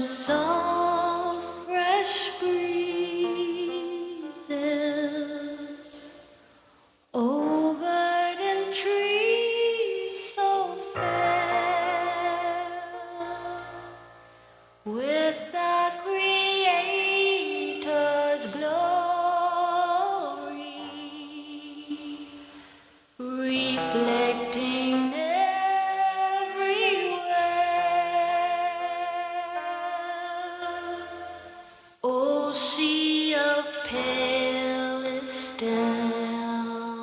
of soft, fresh breezes over the trees so fair, with the Creator's glory reflecting everywhere. O sea of palest emerald,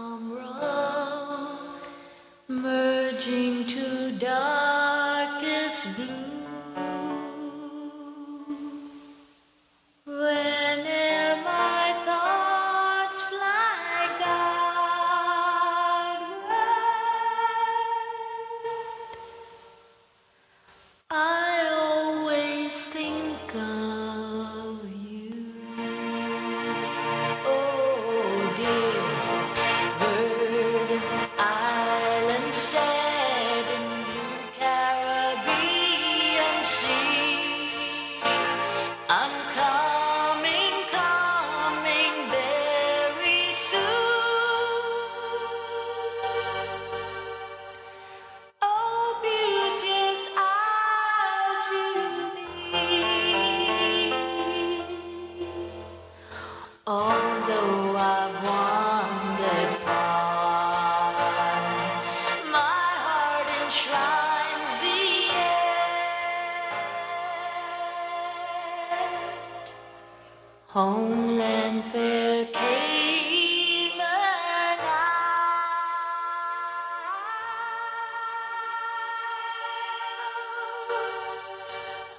merging to darkest blue. Whene'er my thoughts fly Godward, I always think of you. Oh, dear bird, island sad in blue Caribbean sea. I'm coming, coming very soon. Oh, beauteous isle to thee. Although I've wandered far, my heart enshrines thee yet. Homeland fair Cayman Isles,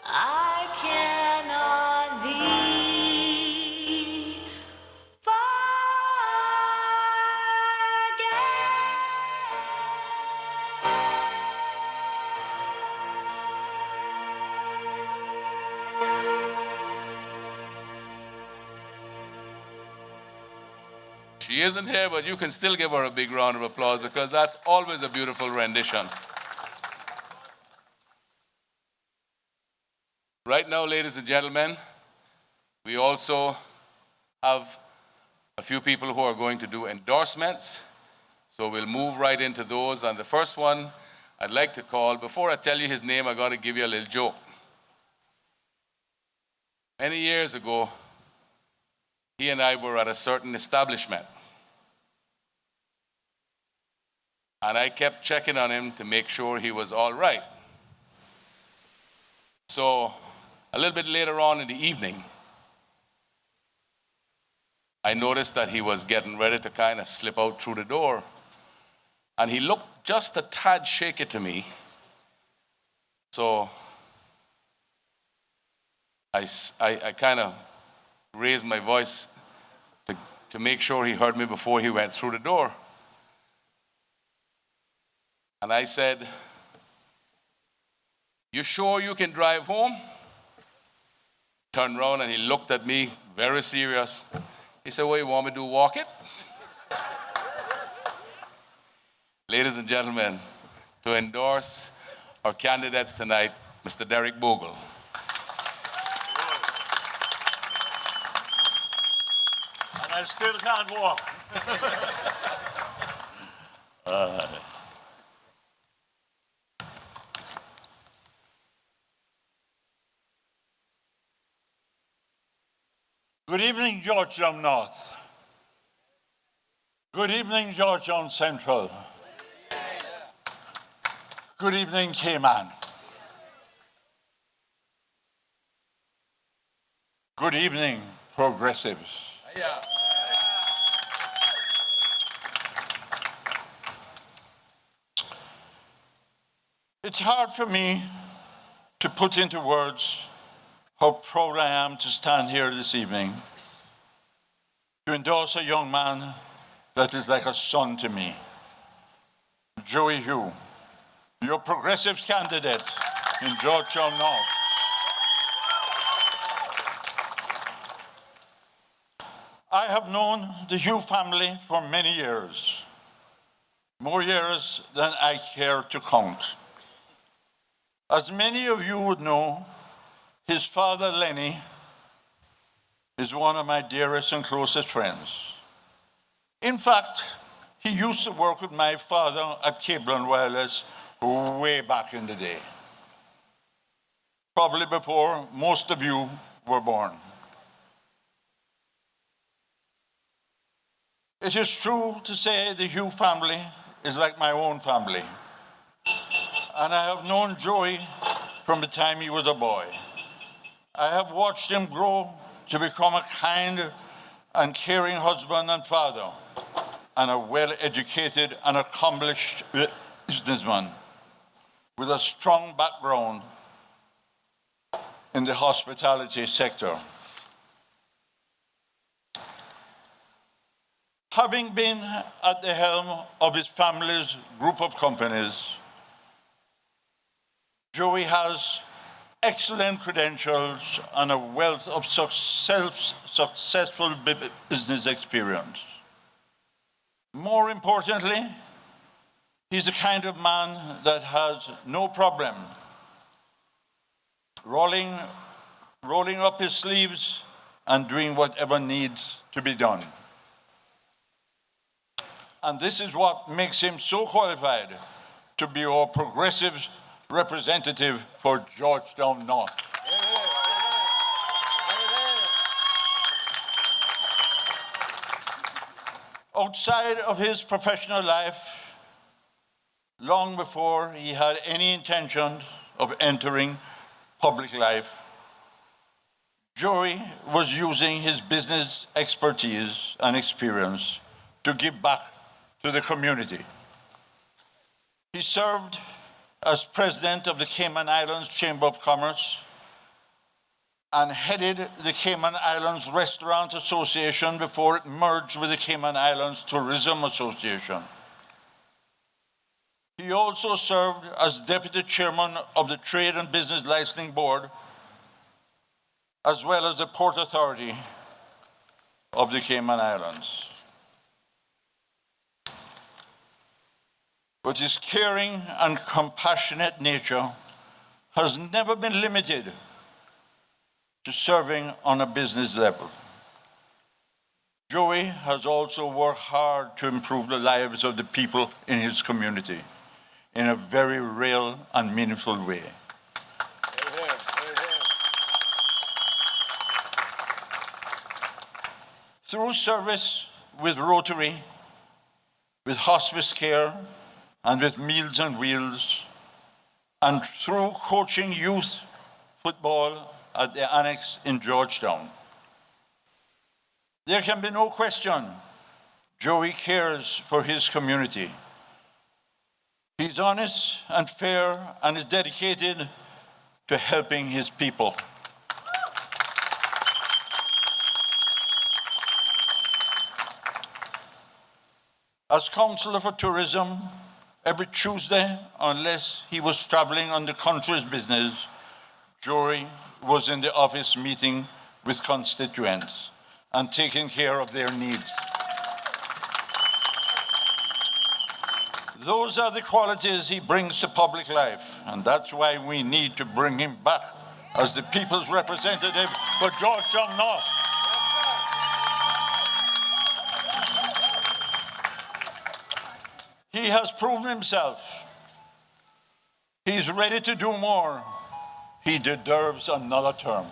I cannot thee She isn't here, but you can still give her a big round of applause because that's always a beautiful rendition. Right now, ladies and gentlemen, we also have a few people who are going to do endorsements. So we'll move right into those. And the first one I'd like to call, before I tell you his name, I got to give you a little joke. Many years ago, he and I were at a certain establishment. And I kept checking on him to make sure he was all right. So a little bit later on in the evening, I noticed that he was getting ready to kind of slip out through the door. And he looked just a tad shaky to me. So I kind of raised my voice to make sure he heard me before he went through the door. And I said, "You sure you can drive home?" Turned around and he looked at me very serious. He said, "What, you want me to do, walk it?" Ladies and gentlemen, to endorse our candidates tonight, Mr. Derek Bogle. And I still can't walk. Good evening, Georgetown North. Good evening, Georgetown Central. Good evening, Cayman. Good evening, progressives. It's hard for me to put into words how proud I am to stand here this evening to endorse a young man that is like a son to me, Joey Hugh, your progressive candidate in Georgetown North. I have known the Hugh family for many years, more years than I care to count. As many of you would know, His father, Lenny, is one of my dearest and closest friends. In fact, he used to work with my father at Cable and Wireless way back in the day, probably before most of you were born. It is true to say the Hugh family is like my own family, and I have known Joey from the time he was a boy. I have watched him grow to become a kind and caring husband and father, and a well-educated and accomplished businessman with a strong background in the hospitality sector. Having been at the helm of his family's group of companies, Joey has excellent credentials and a wealth of successful business experience. More importantly, he's the kind of man that has no problem rolling up his sleeves and doing whatever needs to be done. And this is what makes him so qualified to be our progressive representative for Georgetown North. Outside of his professional life, long before he had any intention of entering public life, Joey was using his business expertise and experience to give back to the community. He served as president of the Cayman Islands Chamber of Commerce and headed the Cayman Islands Restaurant Association before it merged with the Cayman Islands Tourism Association. He also served as deputy chairman of the Trade and Business Licensing Board, as well as the Port Authority of the Cayman Islands. But his caring and compassionate nature has never been limited to serving on a business level. Joey has also worked hard to improve the lives of the people in his community in a very real and meaningful way. Through service with Rotary, with hospice care, and with Meals on Wheels, and through coaching youth football at the Annex in Georgetown. There can be no question Joey cares for his community. He's honest and fair and is dedicated to helping his people. As Councillor for Tourism, every Tuesday, unless he was traveling on the country's business, Joey was in the office meeting with constituents and taking care of their needs. Those are the qualities he brings to public life, and that's why we need to bring him back as the people's representative for Georgetown North. He has proven himself. He's ready to do more. He deserves another term.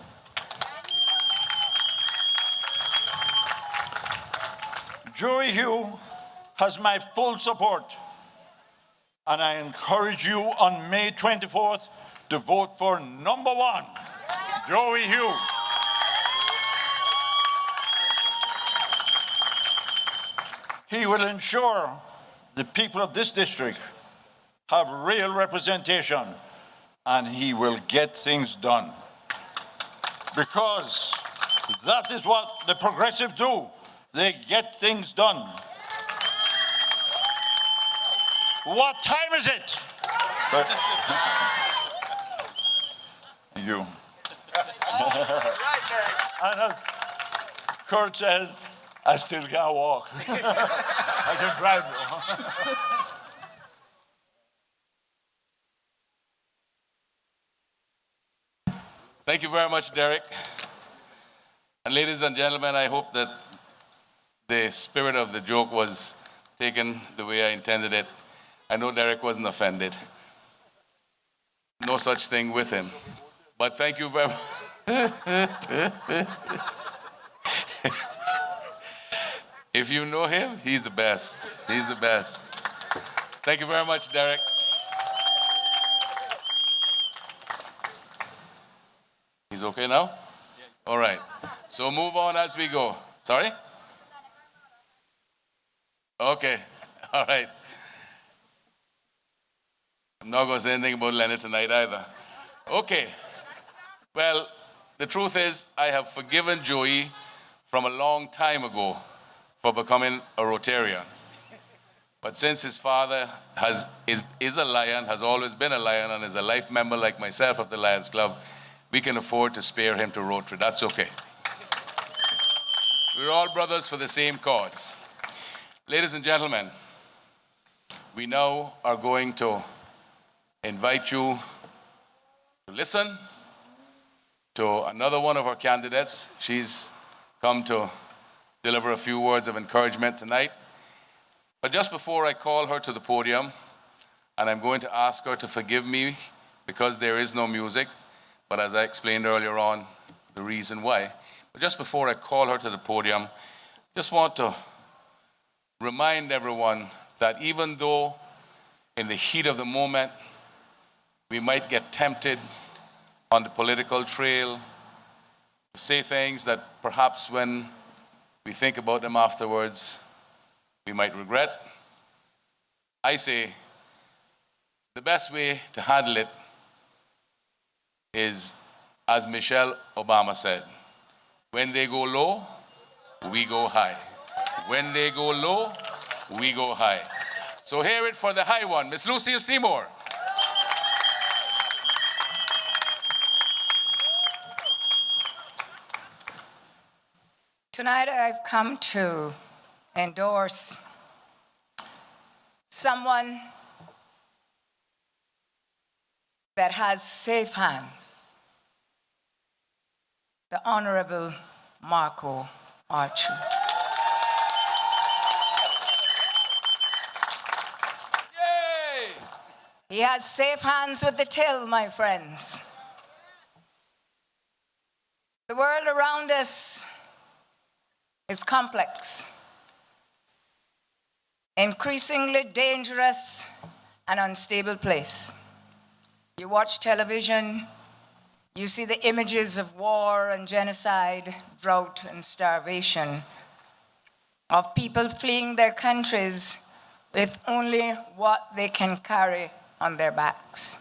Joey Hugh has my full support, and I encourage you on May 24th to vote for number 1, Joey Hugh. He will ensure the people of this district have real representation, and he will get things done. Because that is what the progressives do. They get things done. What time is it? You. And as Kurt says, I still can't walk. I can drive though. Thank you very much, Derek. And ladies and gentlemen, I hope that the spirit of the joke was taken the way I intended it. I know Derek wasn't offended. No such thing with him. But thank you very much. If you know him, he's the best. He's the best. Thank you very much, Derek. He's okay now? All right. So move on as we go. Sorry? Okay. All right. I'm not going to say anything about Leonard tonight either. Okay. Well, the truth is, I have forgiven Joey from a long time ago for becoming a Rotarian. But since his father is a Lion, has always been a Lion, and is a life member like myself of the Lions Club, we can afford to spare him to Rotary. That's okay. We're all brothers for the same cause. Ladies and gentlemen, we now are going to invite you to listen to another one of our candidates. She's come to deliver a few words of encouragement tonight. But just before I call her to the podium, and I'm going to ask her to forgive me because there is no music, but as I explained earlier on, the reason why. But just before I call her to the podium, just want to remind everyone that even though in the heat of the moment, we might get tempted on the political trail to say things that perhaps when we think about them afterwards, we might regret. I say the best way to handle it is, as Michelle Obama said, when they go low, we go high. When they go low, we go high. So hear it for the high one, Miss Lucille Seymour. Tonight I've come to endorse someone that has safe hands, the Honorable Marco Archer. Yay! He has safe hands with the till, my friends. The world around us is complex, increasingly dangerous and unstable place. You watch television, you see the images of war and genocide, drought and starvation, of people fleeing their countries with only what they can carry on their backs.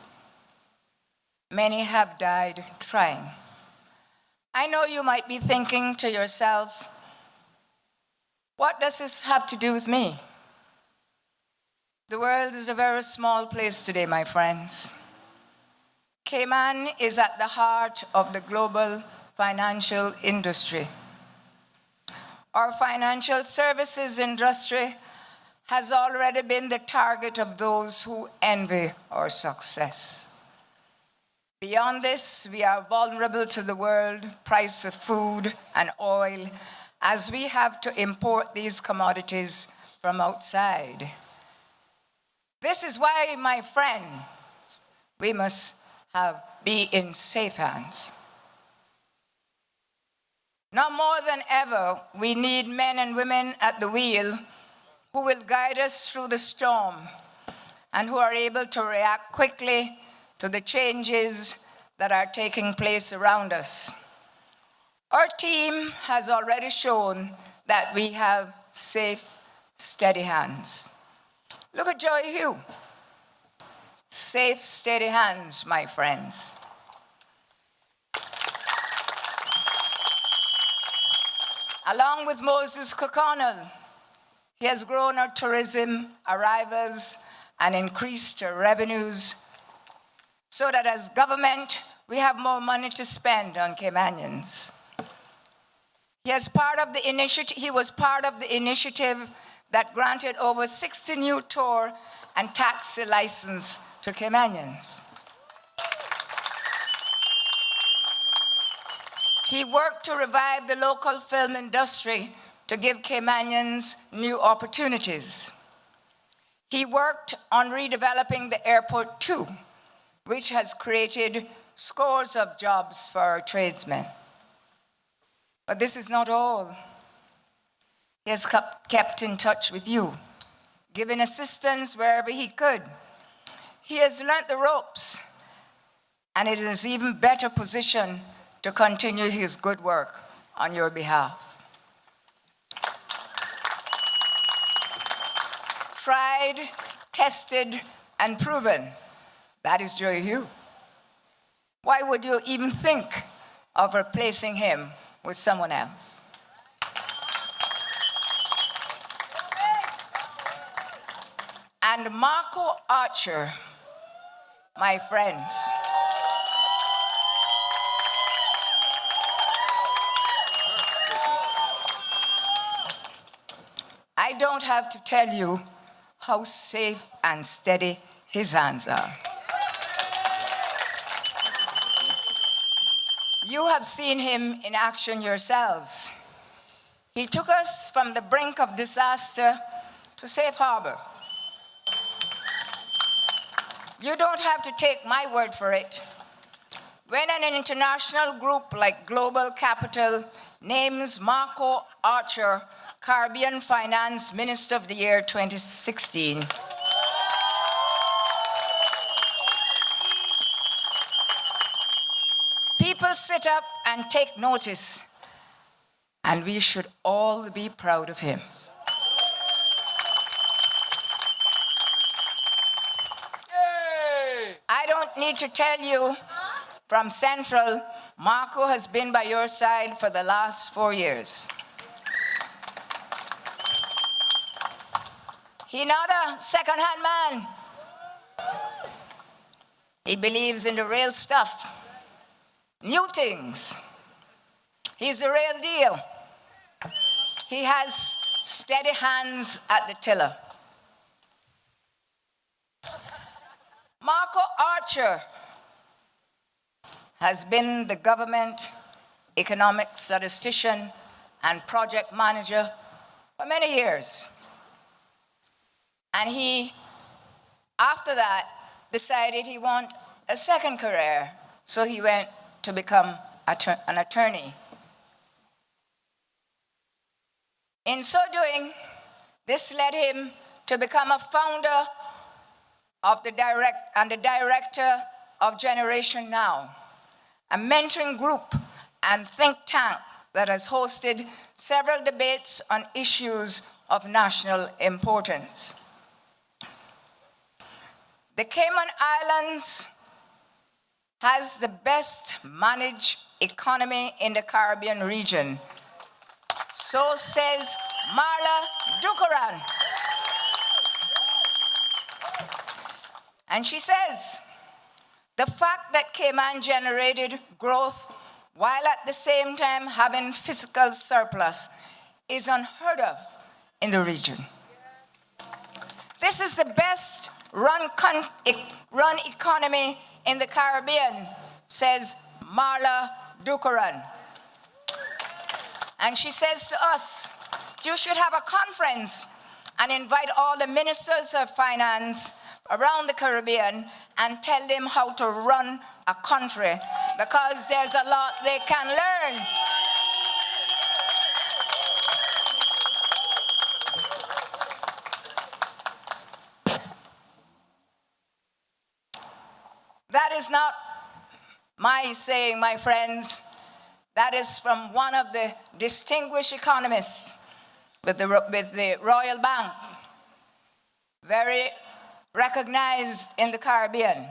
Many have died trying. I know you might be thinking to yourself, what does this have to do with me? The world is a very small place today, my friends. Cayman is at the heart of the global financial industry. Our financial services industry has already been the target of those who envy our success. Beyond this, we are vulnerable to the world price of food and oil, as we have to import these commodities from outside. This is why, my friend, we must be in safe hands. Now more than ever, we need men and women at the wheel who will guide us through the storm and who are able to react quickly to the changes that are taking place around us. Our team has already shown that we have safe, steady hands. Look at Joy Hugh. Safe, steady hands, my friends. Along with Moses Kokonnell, he has grown our tourism arrivals and increased our revenues so that as government, we have more money to spend on Caymanians. He was part of the initiative that granted over 60 new tour and taxi licenses to Caymanians. He worked to revive the local film industry to give Caymanians new opportunities. He worked on redeveloping the airport too, which has created scores of jobs for our tradesmen. But this is not all. He has kept in touch with you, giving assistance wherever he could. He has learnt the ropes, and it is even better positioned to continue his good work on your behalf. Tried, tested, and proven. That is Joy Hugh. Why would you even think of replacing him with someone else? And Marco Archer, my friends, I don't have to tell you how safe and steady his hands are. You have seen him in action yourselves. He took us from the brink of disaster to safe harbor. You don't have to take my word for it. When an international group like Global Capital names Marco Archer Caribbean Finance Minister of the Year 2016, people sit up and take notice, and we should all be proud of him. I don't need to tell you, from Central, Marco has been by your side for the last 4 years. He's not a second-hand man. He believes in the real stuff, new things. He's the real deal. He has steady hands at the tiller. Marco Archer has been the government economic statistician and project manager for many years. And he, after that, decided he wanted a second career, so he went to become an attorney. In so doing, this led him to become a founder of the director of Generation Now, a mentoring group and think tank that has hosted several debates on issues of national importance. The Cayman Islands has the best managed economy in the Caribbean region. So says Marla Dukaran. And she says, the fact that Cayman generated growth while at the same time having fiscal surplus is unheard of in the region. This is the best run economy in the Caribbean, says Marla Dukaran. And she says to us, you should have a conference and invite all the ministers of finance around the Caribbean and tell them how to run a country, because there's a lot they can learn. That is not my saying, my friends. That is from one of the distinguished economists with the Royal Bank, very recognized in the Caribbean.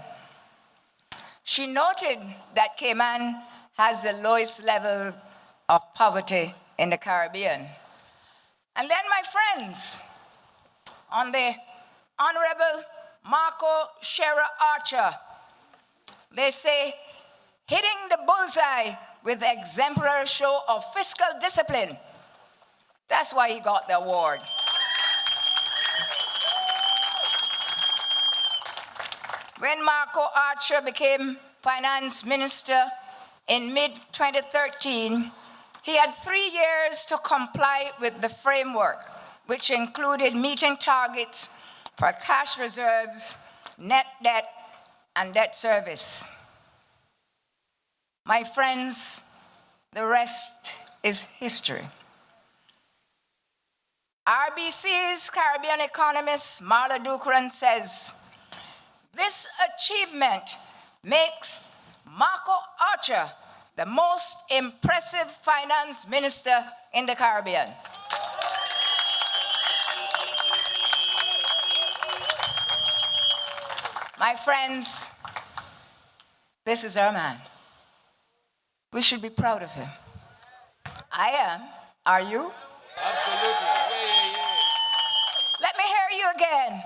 She noted that Cayman has the lowest level of poverty in the Caribbean. And then, my friends, on the Honorable Marco Shera Archer, they say, hitting the bullseye with the exemplary show of fiscal discipline. That's why he got the award. When Marco Archer became finance minister in mid-2013, he had 3 years to comply with the framework, which included meeting targets for cash reserves, net debt, and debt service. My friends, the rest is history. RBC's Caribbean economist Marla Dukran says, this achievement makes Marco Archer the most impressive finance minister in the Caribbean. My friends, this is our man. We should be proud of him. I am. Are you? Absolutely. Yeah, yeah, yeah. Let me hear you again.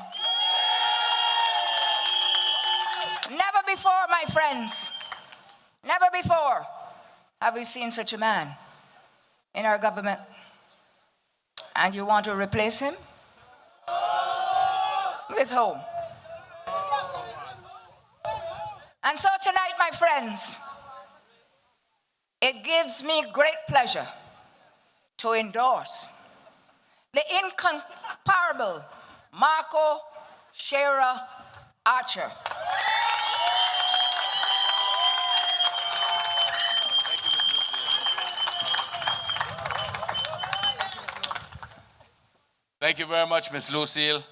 Never before, my friends, never before have we seen such a man in our government. And you want to replace him? With whom? And so tonight, my friends, it gives me great pleasure to endorse the incomparable Marco Shera Archer. Thank you, Ms. Lucille. Thank you very much, Ms. Lucille.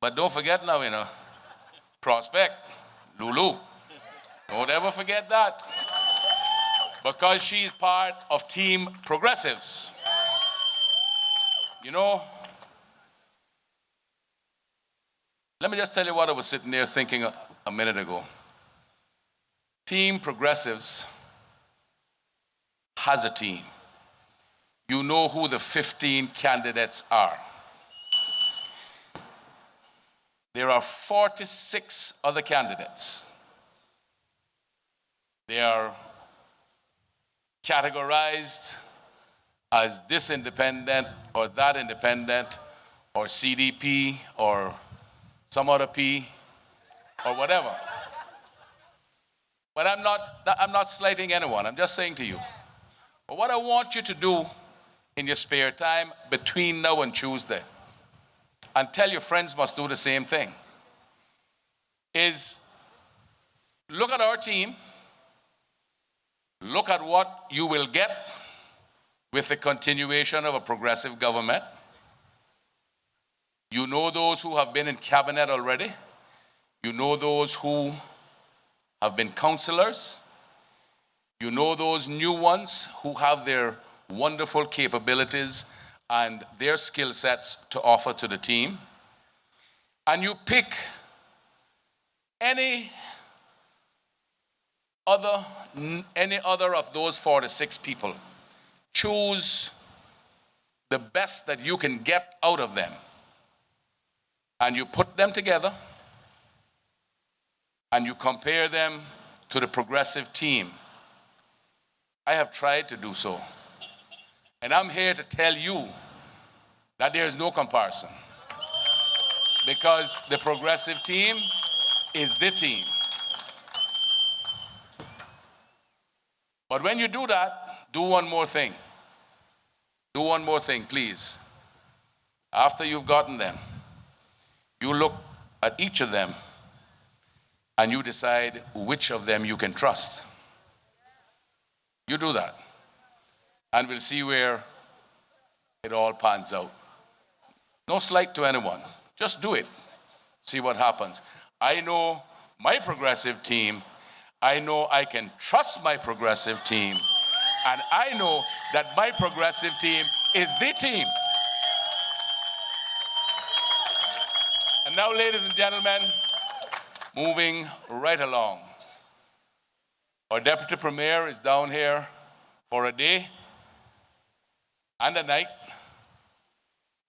But don't forget now, Prospect, Lulu. Don't ever forget that. Because she's part of Team Progressives. Let me just tell you what I was sitting there thinking a minute ago. Team Progressives has a team. You know who the 15 candidates are. There are 46 other candidates. They are categorized as this independent or that independent or CDP or some other P or whatever. But I'm not slighting anyone. I'm just saying to you. But what I want you to do in your spare time between now and Tuesday, and tell your friends must do the same thing, is look at our team, look at what you will get with the continuation of a progressive government. You know those who have been in cabinet already. You know those who have been councillors. You know those new ones who have their wonderful capabilities and their skill sets to offer to the team. And you pick any other of those 46 people. Choose the best that you can get out of them. And you put them together and you compare them to the progressive team. I have tried to do so. And I'm here to tell you that there is no comparison. Because the progressive team is the team. But when you do that, do one more thing. Do one more thing, please. After you've gotten them, you look at each of them and you decide which of them you can trust. You do that. And we'll see where it all pans out. No slight to anyone. Just do it. See what happens. I know my progressive team. I know I can trust my progressive team. And I know that my progressive team is the team. And now, ladies and gentlemen, moving right along. Our Deputy Premier is down here for a day and a night.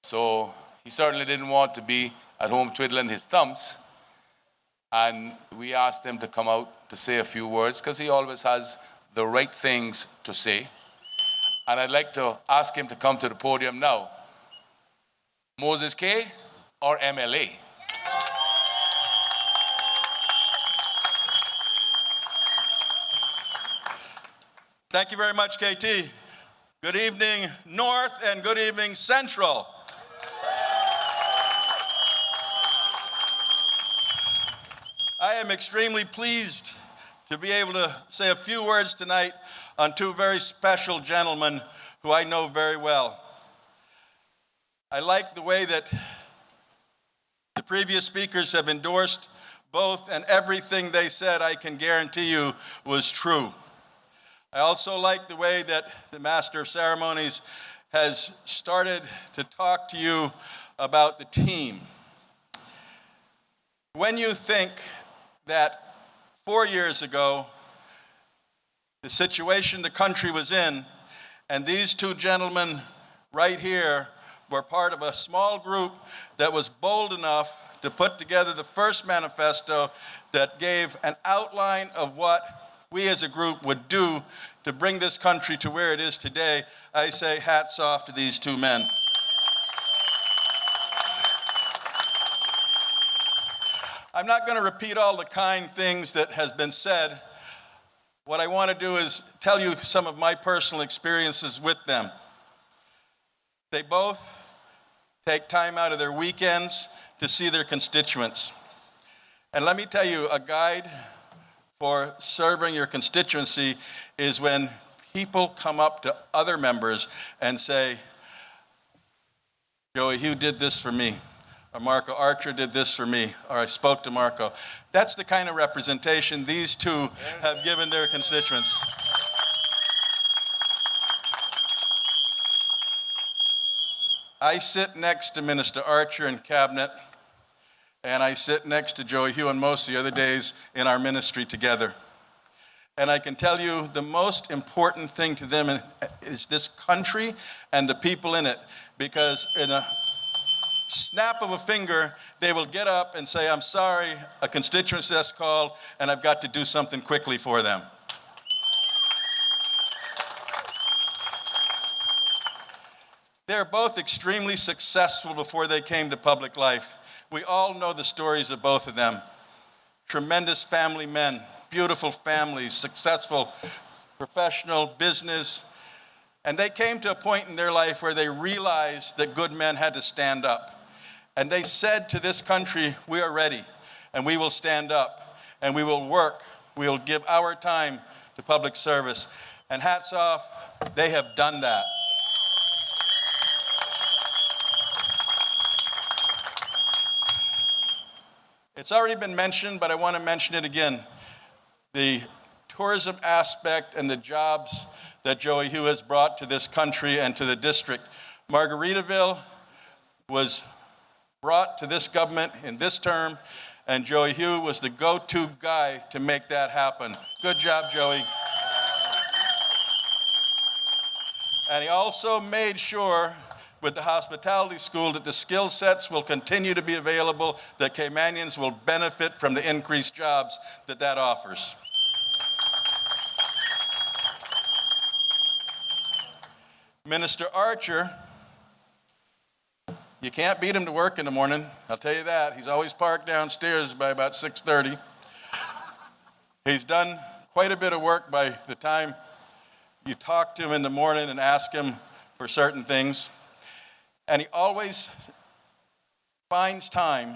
So he certainly didn't want to be at home twiddling his thumbs. And we asked him to come out to say a few words because he always has the right things to say. And I'd like to ask him to come to the podium now. Moses K. or MLA? Thank you very much, KT. Good evening, North, and good evening, Central. I am extremely pleased to be able to say a few words tonight on two very special gentlemen who I know very well. I like the way that the previous speakers have endorsed both, and everything they said, I can guarantee you, was true. I also like the way that the Master of Ceremonies has started to talk to you about the team. When you think that 4 years ago, the situation the country was in, and these two gentlemen right here were part of a small group that was bold enough to put together the first manifesto that gave an outline of what we as a group would do to bring this country to where it is today, I say hats off to these two men. I'm not going to repeat all the kind things that has been said. What I want to do is tell you some of my personal experiences with them. They both take time out of their weekends to see their constituents. And let me tell you, a guide for serving your constituency is when people come up to other members and say, Joey Hugh did this for me, or Marco Archer did this for me, or I spoke to Marco. That's the kind of representation these two have given their constituents. I sit next to Minister Archer in cabinet, and I sit next to Joey Hugh on most of the other days in our ministry together. And I can tell you the most important thing to them is this country and the people in it, because in a snap of a finger, they will get up and say, I'm sorry, a constituency has called, and I've got to do something quickly for them. They're both extremely successful before they came to public life. We all know the stories of both of them. Tremendous family men, beautiful families, successful professional business. And they came to a point in their life where they realized that good men had to stand up. And they said to this country, we are ready, and we will stand up, and we will work. We will give our time to public service. And hats off, they have done that. It's already been mentioned, but I want to mention it again. The tourism aspect and the jobs that Joey Hugh has brought to this country and to the district. Margaritaville was brought to this government in this term, and Joey Hugh was the go-to guy to make that happen. Good job, Joey. And he also made sure with the hospitality school that the skill sets will continue to be available, that Caymanians will benefit from the increased jobs that offers. Minister Archer, you can't beat him to work in the morning, I'll tell you that. He's always parked downstairs by about 6:30. He's done quite a bit of work by the time you talk to him in the morning and ask him for certain things. And he always finds time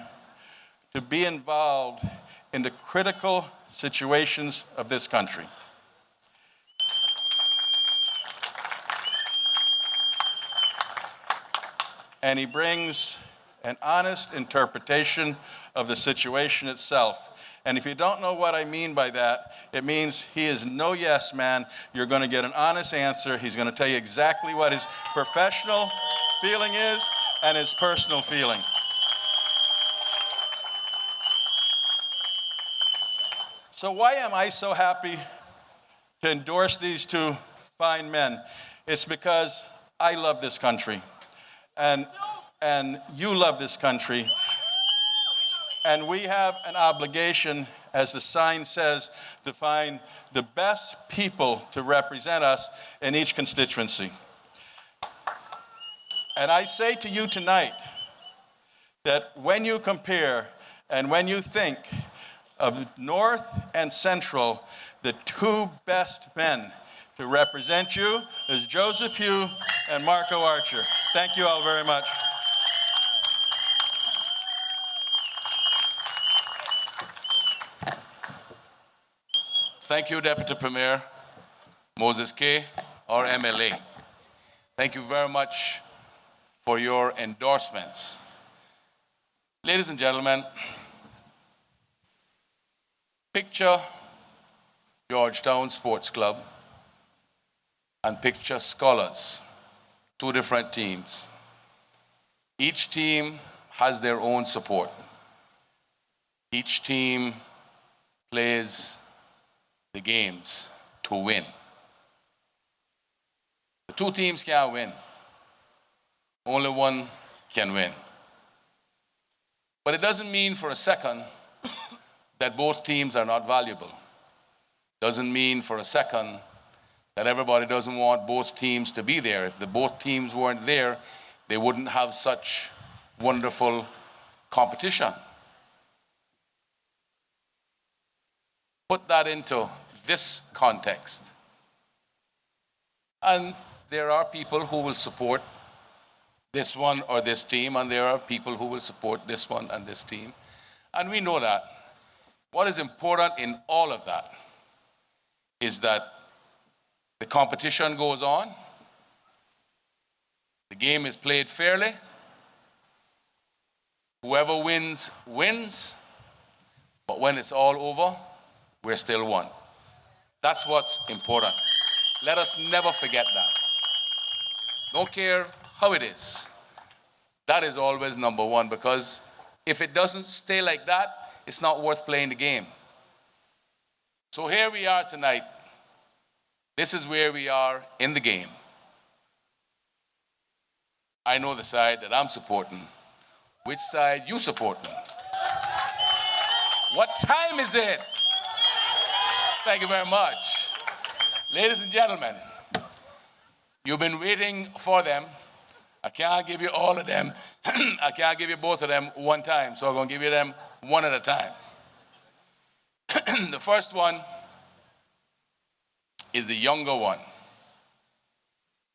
to be involved in the critical situations of this country. And he brings an honest interpretation of the situation itself. And if you don't know what I mean by that, it means he is no yes man. You're going to get an honest answer. He's going to tell you exactly what his professional feeling is and his personal feeling. So why am I so happy to endorse these two fine men? It's because I love this country, and you love this country, and we have an obligation, as the sign says, to find the best people to represent us in each constituency. And I say to you tonight that when you compare and when you think of North and Central, the two best men To represent you is Joseph Hugh and Marco Archer. Thank you all very much. Thank you, Deputy Premier Moses K., our MLA. Thank you very much for your endorsements. Ladies and gentlemen, picture Georgetown Sports Club and picture Scholars, two different teams. Each team has their own support. Each team plays the games to win. The two teams can't win. Only one can win. But it doesn't mean for a second that both teams are not valuable. Doesn't mean for a second that everybody doesn't want both teams to be there. If the both teams weren't there, they wouldn't have such wonderful competition. Put that into this context. And there are people who will support this one or this team, and there are people who will support this one and this team. And we know that. What is important in all of that is that the competition goes on, the game is played fairly, whoever wins, wins, but when it's all over, we're still one. That's what's important. Let us never forget that. Don't care how it is. That is always number one, because if it doesn't stay like that, it's not worth playing the game. So here we are tonight. This is where we are in the game. I know the side that I'm supporting. Which side you supporting? What time is it? Thank you very much. Ladies and gentlemen, you've been waiting for them. I can't give you all of them. I can't give you both of them one time, so I'm going to give you them one at a time. The first one is the younger one.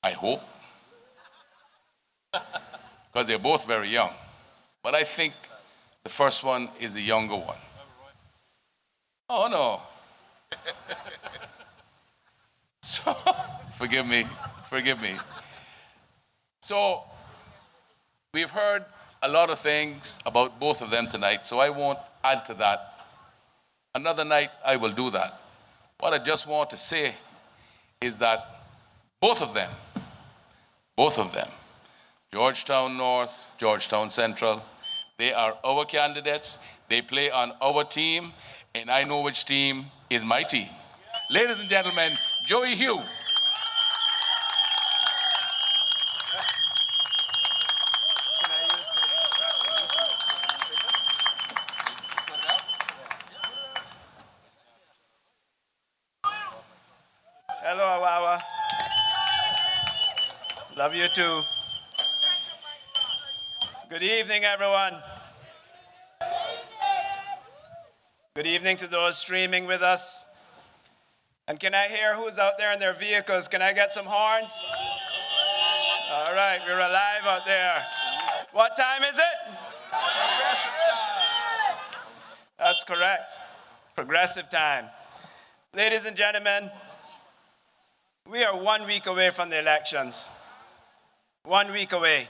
I hope. Because they're both very young. But I think the first one is the younger one. Oh, no. So, forgive me. So, we've heard a lot of things about both of them tonight, so I won't add to that. Another night, I will do that. What I just want to say is that both of them, Georgetown North, Georgetown Central, they are our candidates, they play on our team, and I know which team is my team. Ladies and gentlemen, Joey Hugh. Hello, Awawa. Love you too. Good evening, everyone. Good evening to those streaming with us. And can I hear who's out there in their vehicles? Can I get some horns? All right, we're alive out there. What time is it? That's correct. Progressive time. Ladies and gentlemen, we are 1 week away from the elections. 1 week away.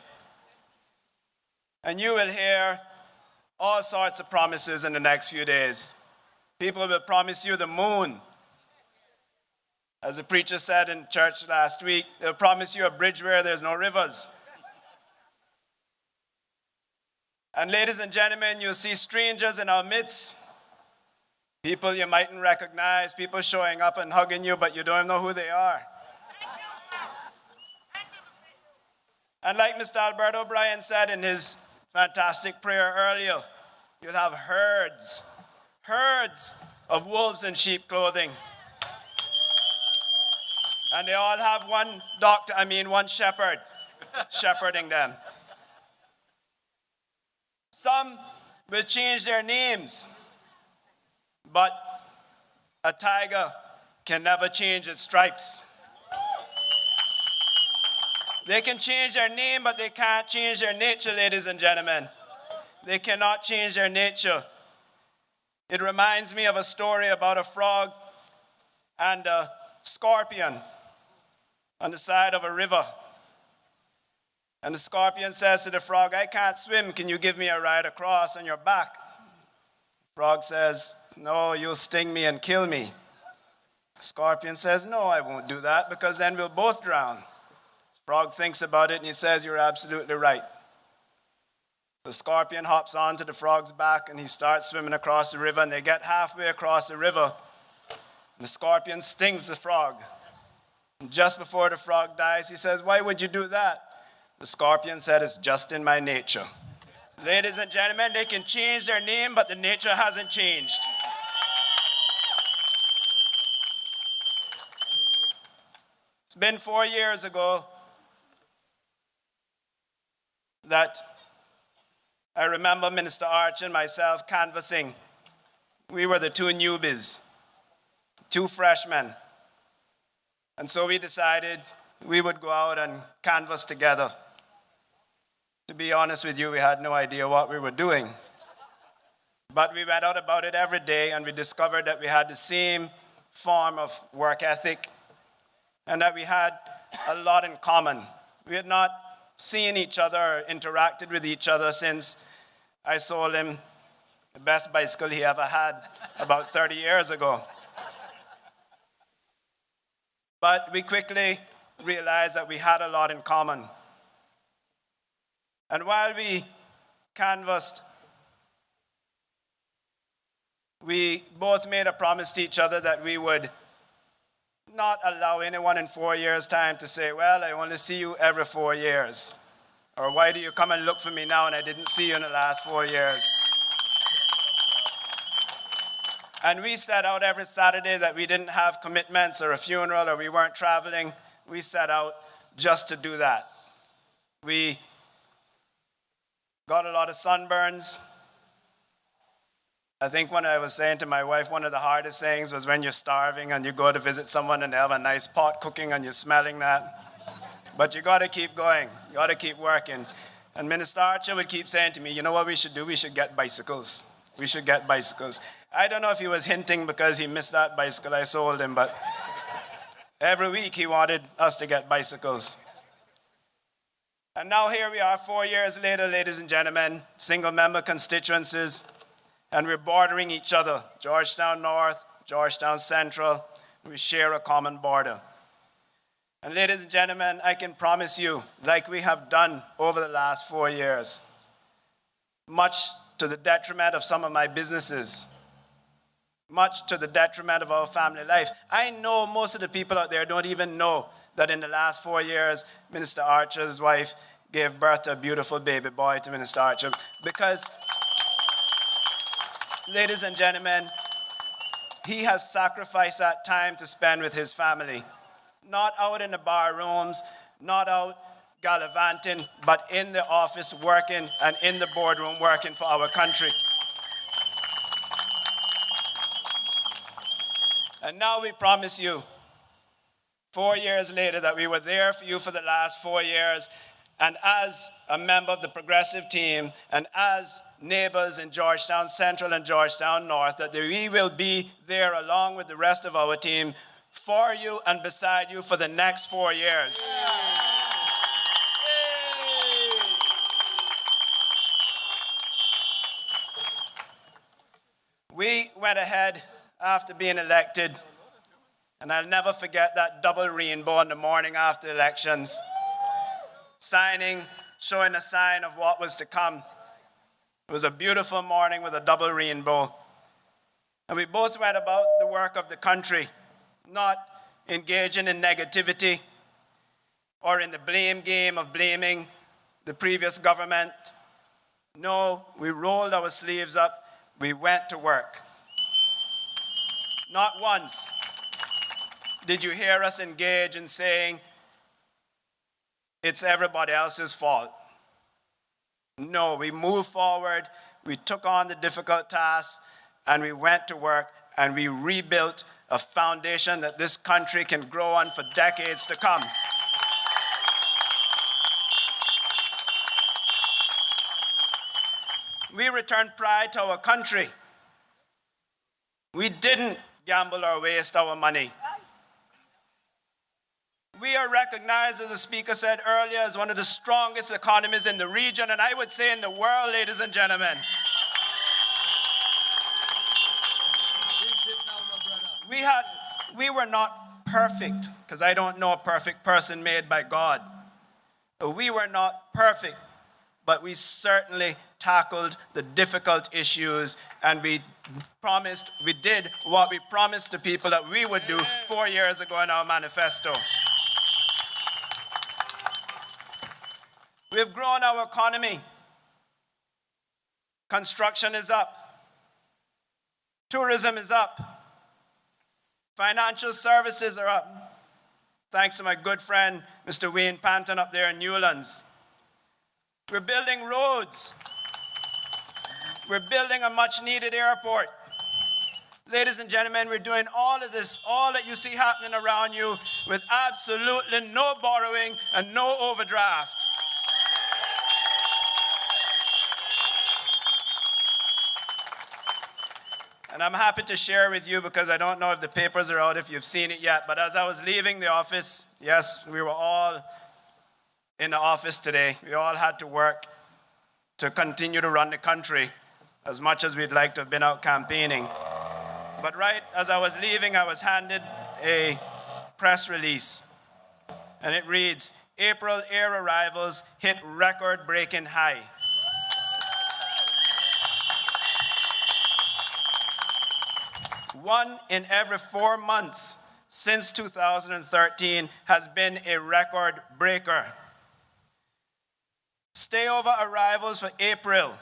And you will hear all sorts of promises in the next few days. People will promise you the moon. As the preacher said in church last week, they'll promise you a bridge where there's no rivers. And ladies and gentlemen, you'll see strangers in our midst. People you mightn't recognize, people showing up and hugging you, but you don't even know who they are. And like Mr. Alberto O'Brien said in his fantastic prayer earlier, you'll have herds of wolves in sheep clothing. And they all have one shepherd shepherding them. Some will change their names, but a tiger can never change its stripes. They can change their name, but they can't change their nature, ladies and gentlemen. They cannot change their nature. It reminds me of a story about a frog and a scorpion on the side of a river. And the scorpion says to the frog, I can't swim. Can you give me a ride across on your back? The frog says, no, you'll sting me and kill me. The scorpion says, no, I won't do that because then we'll both drown. The frog thinks about it and he says, you're absolutely right. The scorpion hops onto the frog's back and he starts swimming across the river, and they get halfway across the river. And the scorpion stings the frog. And just before the frog dies, he says, why would you do that? The scorpion said, it's just in my nature. Ladies and gentlemen, they can change their name, but the nature hasn't changed. It's been 4 years ago that I remember Minister Arch and myself canvassing. We were the two newbies, two freshmen. And so we decided we would go out and canvass together. To be honest with you, we had no idea what we were doing. But we went out about it every day, and we discovered that we had the same form of work ethic and that we had a lot in common. We had not seen each other or interacted with each other since I sold him the best bicycle he ever had about 30 years ago. But we quickly realized that we had a lot in common. And while we canvassed, we both made a promise to each other that we would not allow anyone in 4 years' time to say, well, I only see you every 4 years. Or why do you come and look for me now and I didn't see you in the last 4 years? And we set out every Saturday that we didn't have commitments or a funeral or we weren't traveling. We set out just to do that. We got a lot of sunburns. I think when I was saying to my wife, one of the hardest things was when you're starving and you go to visit someone and they have a nice pot cooking and you're smelling that. But you got to keep going. You got to keep working. And Minister Archer would keep saying to me, you know what we should do? We should get bicycles. We should get bicycles. I don't know if he was hinting because he missed that bicycle I sold him, but every week he wanted us to get bicycles. And now here we are 4 years later, ladies and gentlemen, single-member constituencies, and we're bordering each other, Georgetown North, Georgetown Central, we share a common border. And ladies and gentlemen, I can promise you, like we have done over the last 4 years, much to the detriment of some of my businesses, much to the detriment of our family life. I know most of the people out there don't even know that in the last 4 years, Minister Archer's wife gave birth to a beautiful baby boy to Minister Archer. Because, ladies and gentlemen, he has sacrificed that time to spend with his family. Not out in the bar rooms, not out gallivanting, but in the office working and in the boardroom working for our country. And now we promise you, 4 years later, that we were there for you for the last 4 years. And as a member of the progressive team and as neighbors in Georgetown Central and Georgetown North, that we will be there along with the rest of our team for you and beside you for the next 4 years. We went ahead after being elected, and I'll never forget that double rainbow in the morning after elections, signing, showing a sign of what was to come. It was a beautiful morning with a double rainbow. And we both went about the work of the country, not engaging in negativity or in the blame game of blaming the previous government. No, we rolled our sleeves up, we went to work. Not once did you hear us engage in saying, it's everybody else's fault. No, we moved forward, we took on the difficult tasks, and we went to work, and we rebuilt a foundation that this country can grow on for decades to come. We returned pride to our country. We didn't gamble or waste our money. We are recognized, as the speaker said earlier, as one of the strongest economies in the region, and I would say in the world, ladies and gentlemen. We were not perfect, because I don't know a perfect person made by God. We were not perfect, but we certainly tackled the difficult issues, and we did what we promised the people that we would do 4 years ago in our manifesto. We've grown our economy. Construction is up. Tourism is up. Financial services are up. Thanks to my good friend, Mr. Wayne Panton up there in Newlands. We're building roads. We're building a much-needed airport. Ladies and gentlemen, we're doing all of this, all that you see happening around you, with absolutely no borrowing and no overdraft. And I'm happy to share with you, because I don't know if the papers are out, if you've seen it yet, but as I was leaving the office, yes, we were all in the office today. We all had to work to continue to run the country as much as we'd like to have been out campaigning. But right as I was leaving, I was handed a press release, and it reads, April air arrivals hit record-breaking high. One in every 4 months since 2013 has been a record breaker. Stayover arrivals for April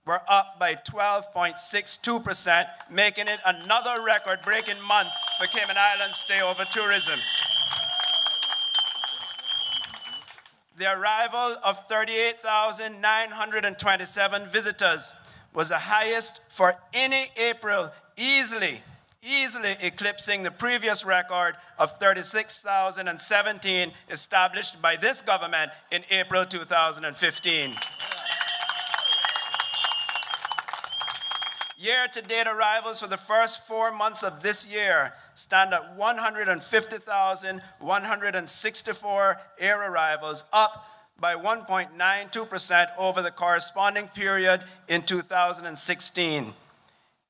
were up by 12.62%, making it another record-breaking month for Cayman Islands stayover tourism. The arrival of 38,927 visitors was the highest for any April, easily eclipsing the previous record of 36,017 established by this government in April 2015. Year-to-date arrivals for the first 4 months of this year stand at 150,164 air arrivals, up by 1.92% over the corresponding period in 2016.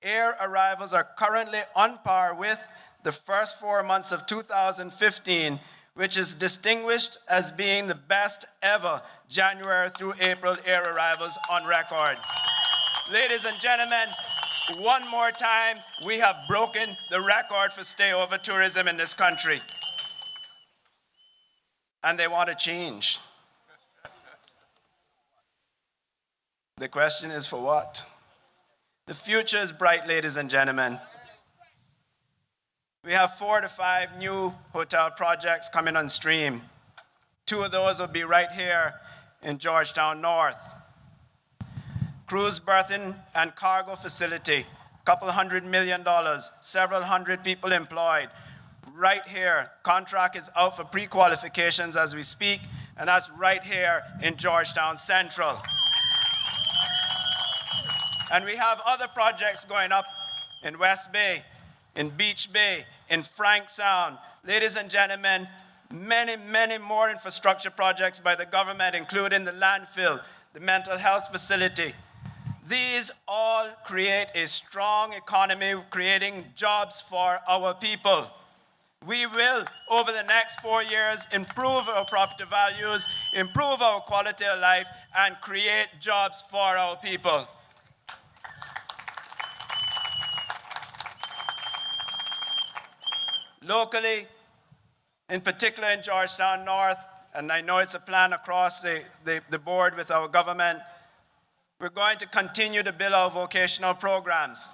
Air arrivals are currently on par with the first 4 months of 2015, which is distinguished as being the best ever January through April air arrivals on record. Ladies and gentlemen, one more time, we have broken the record for stayover tourism in this country. And they want to change. The question is, for what? The future is bright, ladies and gentlemen. We have 4 to 5 new hotel projects coming on stream. 2 of those will be right here in Georgetown North. Cruise berthing and cargo facility, $200 million, several hundred people employed. Right here, contract is out for pre-qualifications as we speak, and that's right here in Georgetown Central. And we have other projects going up in West Bay, in Beach Bay, in Frank Sound. Ladies and gentlemen, many, many more infrastructure projects by the government, including the landfill, the mental health facility. These all create a strong economy, creating jobs for our people. We will, over the next 4 years, improve our property values, improve our quality of life, and create jobs for our people. Locally, in particular in Georgetown North, and I know it's a plan across the board with our government, we're going to continue to build our vocational programs.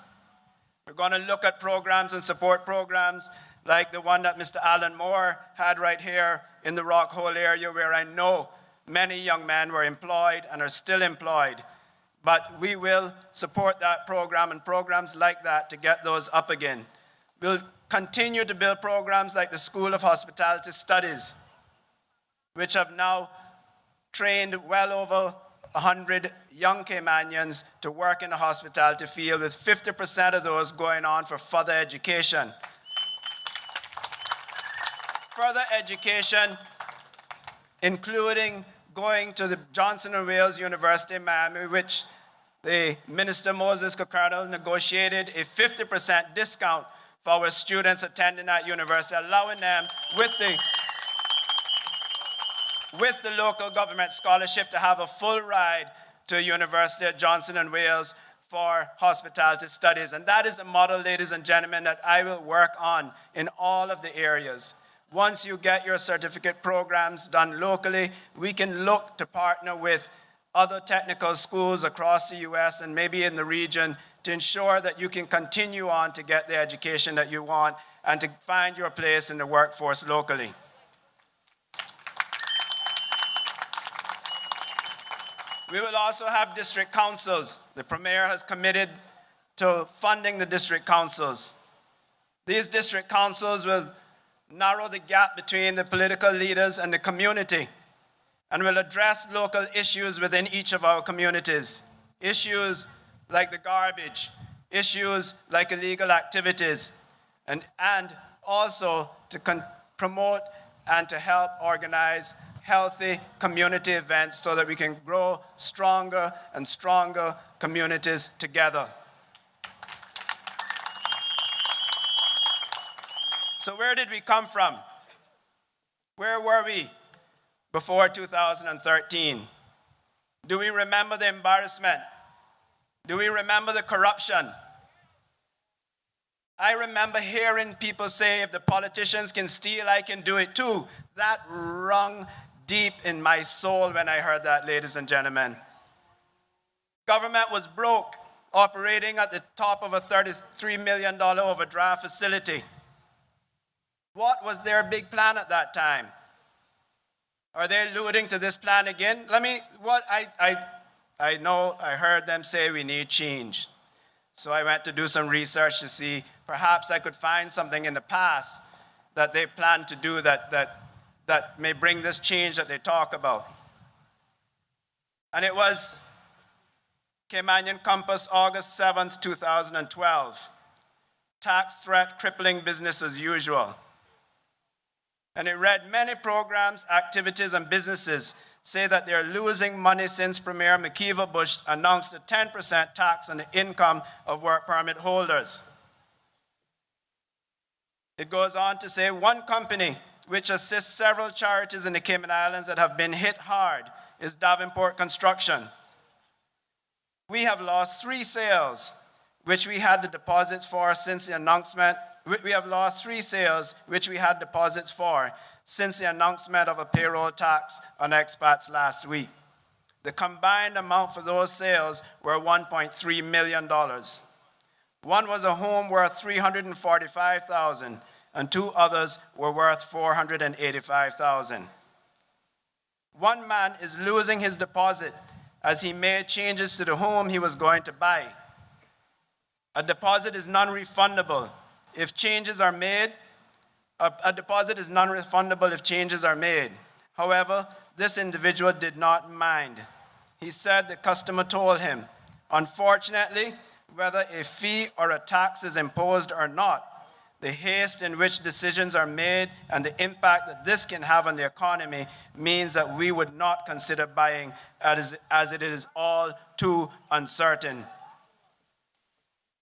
We're going to look at programs and support programs like the one that Mr. Alan Moore had right here in the Rock Hole area, where I know many young men were employed and are still employed. But we will support that program and programs like that to get those up again. We'll continue to build programs like the School of Hospitality Studies, which have now trained well over 100 young Caymanians to work in the hospitality field, with 50% of those going on for further education. Further education, including going to the Johnson & Wales University in Miami, which the Minister Moses Cocardle negotiated a 50% discount for our students attending that university, allowing them with the local government scholarship to have a full ride to a university at Johnson & Wales for hospitality studies. And that is a model, ladies and gentlemen, that I will work on in all of the areas. Once you get your certificate programs done locally, we can look to partner with other technical schools across the US and maybe in the region to ensure that you can continue on to get the education that you want and to find your place in the workforce locally. We will also have district councils. The Premier has committed to funding the district councils. These district councils will narrow the gap between the political leaders and the community, and will address local issues within each of our communities. Issues like the garbage, issues like illegal activities, and also to promote and to help organize healthy community events so that we can grow stronger and stronger communities together. So where did we come from? Where were we before 2013? Do we remember the embarrassment? Do we remember the corruption? I remember hearing people say, if the politicians can steal, I can do it too. That rung deep in my soul when I heard that, ladies and gentlemen. Government was broke, operating at the top of a $33 million overdraft facility. What was their big plan at that time? Are they alluding to this plan again? I know I heard them say we need change. So I went to do some research to see perhaps I could find something in the past that they plan to do that may bring this change that they talk about. And it was Caymanian Compass, August 7th, 2012. Tax threat crippling business as usual. And it read, many programs, activities, and businesses say that they're losing money since Premier McKeever Bush announced a 10% tax on the income of work permit holders. It goes on to say, one company which assists several charities in the Cayman Islands that have been hit hard is Davenport Construction. We have lost 3 sales, which we had the deposits for since the announcement. We have lost 3 sales, which we had deposits for since the announcement of a payroll tax on expats last week. The combined amount for those sales were $1.3 million. One was a home worth $345,000, and 2 others were worth $485,000. One man is losing his deposit as he made changes to the home he was going to buy. A deposit is non-refundable if changes are made. A deposit is non-refundable if changes are made. However, this individual did not mind. He said the customer told him, unfortunately, whether a fee or a tax is imposed or not, the haste in which decisions are made and the impact that this can have on the economy means that we would not consider buying as it is all too uncertain.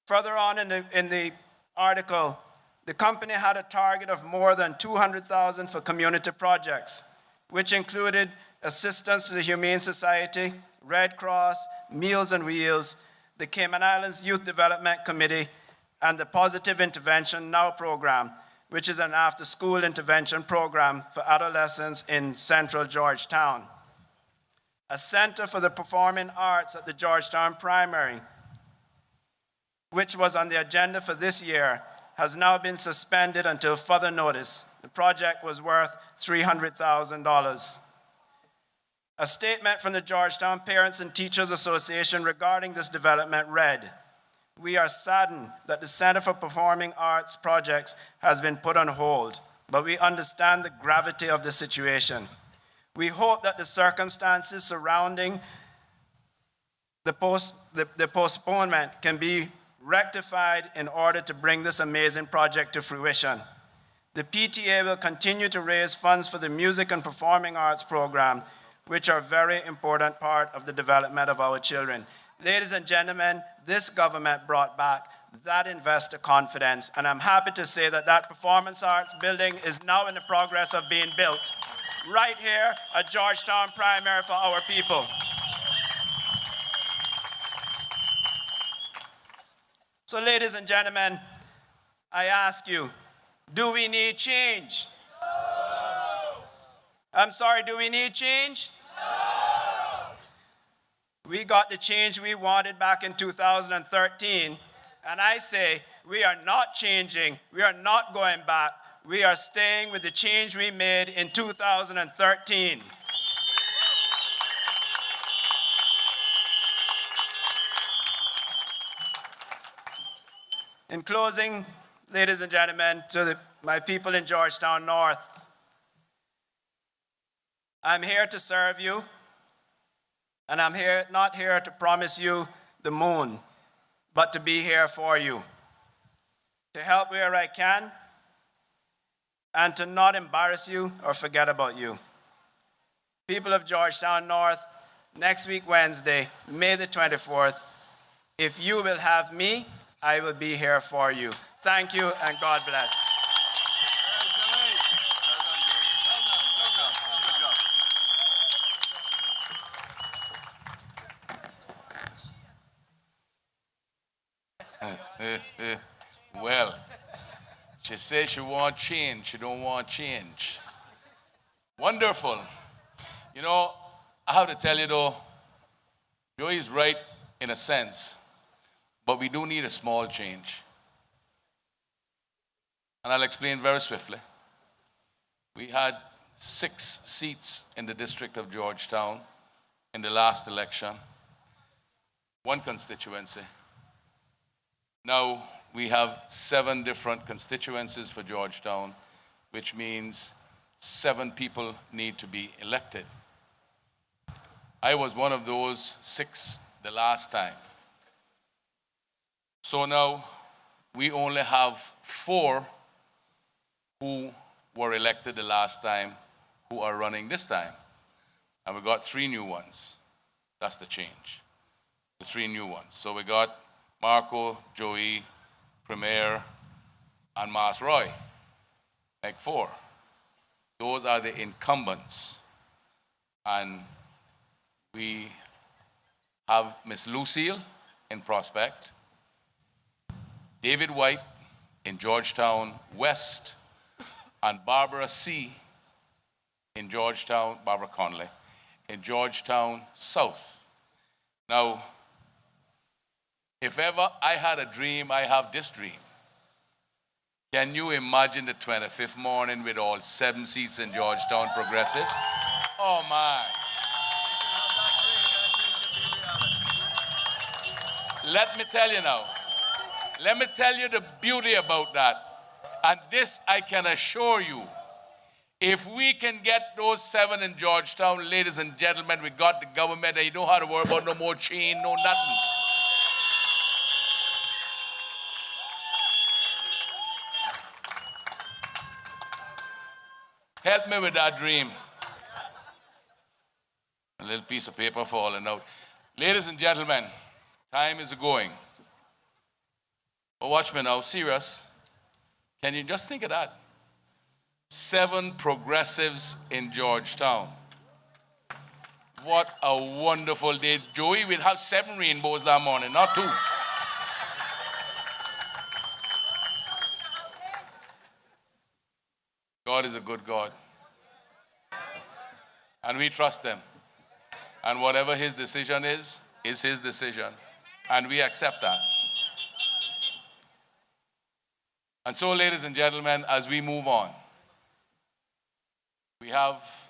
Further on in the article, the company had a target of more than $200,000 for community projects, which included assistance to the Humane Society, Red Cross, Meals on Wheels, the Cayman Islands Youth Development Committee, and the Positive Intervention Now program, which is an after-school intervention program for adolescents in central Georgetown. A Center for the Performing Arts at the Georgetown Primary, which was on the agenda for this year, has now been suspended until further notice. The project was worth $300,000. A statement from the Georgetown Parents and Teachers Association regarding this development read, "We are saddened that the Center for Performing Arts projects has been put on hold, but we understand the gravity of the situation. We hope that the circumstances surrounding the postponement can be rectified in order to bring this amazing project to fruition. The PTA will continue to raise funds for the music and performing arts program, which are a very important part of the development of our children. Ladies and gentlemen, this government brought back that investor confidence, and I'm happy to say that that performance arts building is now in the progress of being built right here at Georgetown Primary for our people. So ladies and gentlemen, I ask you, do we need change? No. I'm sorry, do we need change? No. We got the change we wanted back in 2013, and I say we are not changing, we are not going back, we are staying with the change we made in 2013. In closing, ladies and gentlemen, to my people in Georgetown North, I'm here to serve you, and I'm not here to promise you the moon, but to be here for you, to help where I can, and to not embarrass you or forget about you. People of Georgetown North, next week, Wednesday, May the 24th, if you will have me, I will be here for you. Thank you, and God bless. Well, she says she want change. She don't want change. Wonderful. You know, I have to tell you though, Joey's right in a sense, but we do need a small change. And I'll explain very swiftly. We had 6 seats in the District of Georgetown in the last election, 1 constituency. Now we have 7 different constituencies for Georgetown, which means 7 people need to be elected. I was one of those 6 the last time. So now we only have 4 who were elected the last time who are running this time. And we got 3 new ones. That's the change. The 3 new ones. So we got Marco, Joey, Premier, and Mas Roy. Like 4. Those are the incumbents. And we have Miss Lucille in Prospect, David White in Georgetown West, and Barbara C. in Georgetown, Barbara Conley, in Georgetown South. Now, if ever I had a dream, I have this dream. Can you imagine the 25th morning with all 7 seats in Georgetown Progressives? Oh my. Let me tell you now. Let me tell you the beauty about that. And this I can assure you. If we can get those 7 in Georgetown, ladies and gentlemen, we got the government, and you don't have to worry about no more chain, no nothing. Help me with that dream. A little piece of paper falling out. Ladies and gentlemen, time is going. But watch me now, serious. Can you just think of that? 7 progressives in Georgetown. What a wonderful day. Joey, we'll have 7 rainbows that morning, not 2. God is a good God. And we trust him. And whatever his decision is his decision. And we accept that. And so, ladies and gentlemen, as we move on, we have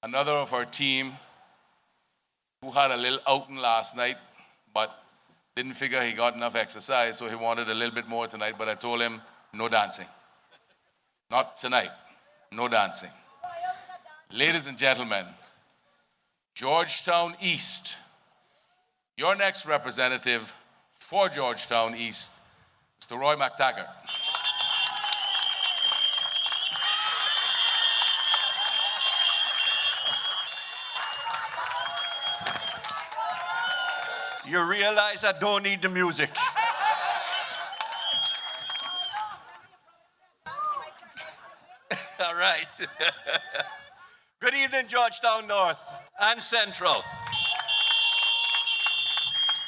another of our team who had a little outing last night, but didn't figure he got enough exercise, so he wanted a little bit more tonight, but I told him, no dancing. Not tonight, no dancing. Ladies and gentlemen, Georgetown East Your next representative for Georgetown East, Mr. Roy McTaggart. You realize I don't need the music. All right. Good evening, Georgetown North and Central.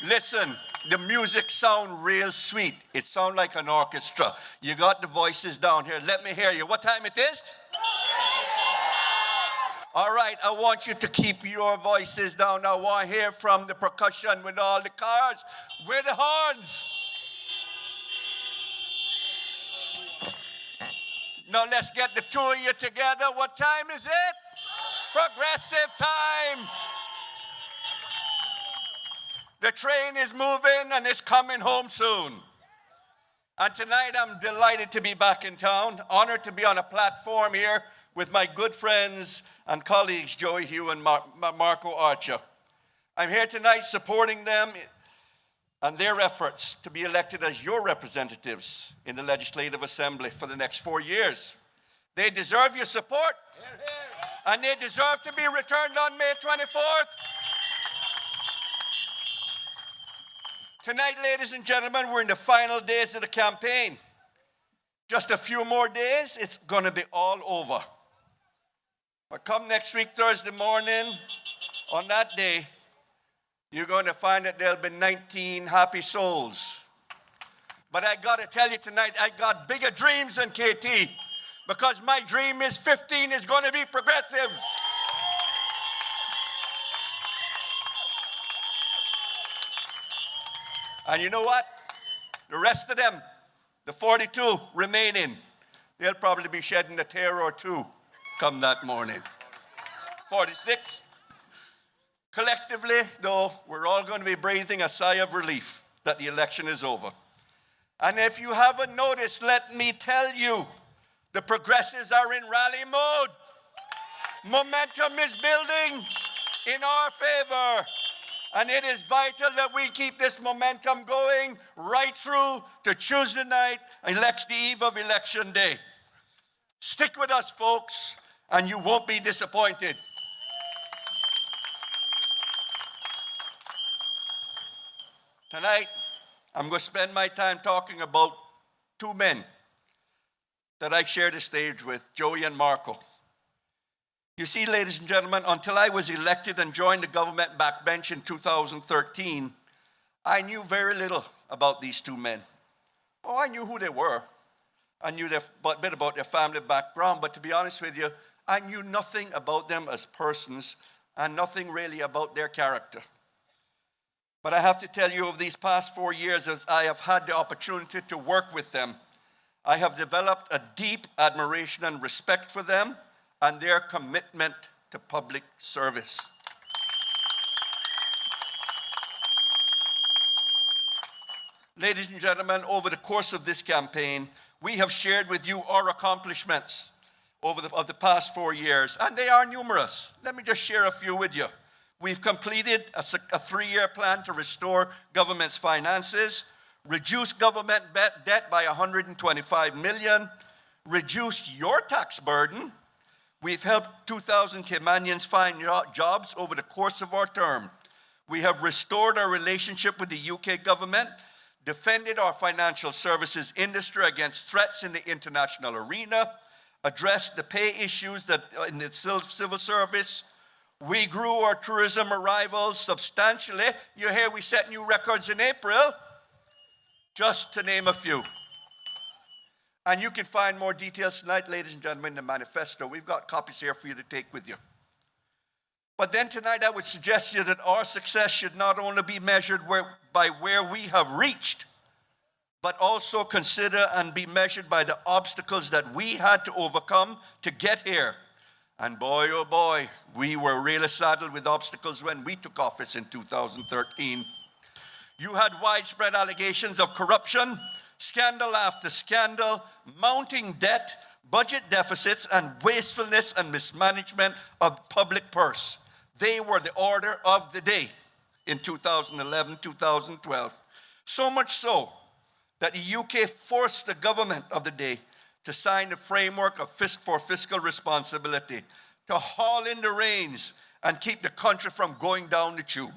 Listen, the music sound real sweet. It sound like an orchestra. You got the voices down here. Let me hear you. What time it is? All right, I want you to keep your voices down. I want to hear from the percussion with all the cars. Where the horns? Now let's get the two of you together. What time is it? Progressive time. The train is moving and it's coming home soon. And tonight I'm delighted to be back in town, honored to be on a platform here with my good friends and colleagues, Joey Hugh and Marco Archer. I'm here tonight supporting them and their efforts to be elected as your representatives in the Legislative Assembly for the next 4 years. They deserve your support, and they deserve to be returned on May 24th. Tonight, ladies and gentlemen, we're in the final days of the campaign. Just a few more days, it's going to be all over. But come next week, Thursday morning, on that day, you're going to find that there'll be 19 happy souls. But I got to tell you tonight, I got bigger dreams than KT, because my dream is 15 is going to be progressives. And you know what? The rest of them, the 42 remaining, they'll probably be shedding a tear or two come that morning. 46. Collectively, though, we're all going to be breathing a sigh of relief that the election is over. And if you haven't noticed, let me tell you, the progressives are in rally mode. Momentum is building in our favor. And it is vital that we keep this momentum going right through to Tuesday night, the eve of Election Day. Stick with us, folks, and you won't be disappointed. Tonight, I'm going to spend my time talking about two men that I share the stage with, Joey and Marco. You see, ladies and gentlemen, until I was elected and joined the government backbench in 2013, I knew very little about these two men. Oh, I knew who they were. I knew a bit about their family background, but to be honest with you, I knew nothing about them as persons and nothing really about their character. But I have to tell you, over these past 4 years, as I have had the opportunity to work with them, I have developed a deep admiration and respect for them and their commitment to public service. Ladies and gentlemen, over the course of this campaign, we have shared with you our accomplishments of the past 4 years, and they are numerous. Let me just share a few with you. We've completed a 3-year plan to restore government's finances, reduce government debt by $125 million, reduce your tax burden. We've helped 2,000 Caymanians find jobs over the course of our term. We have restored our relationship with the UK government, defended our financial services industry against threats in the international arena, addressed the pay issues that in the civil service. We grew our tourism arrivals substantially. You hear we set new records in April, just to name a few. And you can find more details tonight, ladies and gentlemen, in the manifesto. We've got copies here for you to take with you. But then tonight I would suggest to you that our success should not only be measured by where we have reached, but also consider and be measured by the obstacles that we had to overcome to get here. And boy, oh boy, we were really saddled with obstacles when we took office in 2013. You had widespread allegations of corruption, scandal after scandal, mounting debt, budget deficits, and wastefulness and mismanagement of public purse. They were the order of the day. in 2011, 2012. So much so that the UK forced the government of the day to sign the framework for fiscal responsibility, to haul in the reins and keep the country from going down the tube.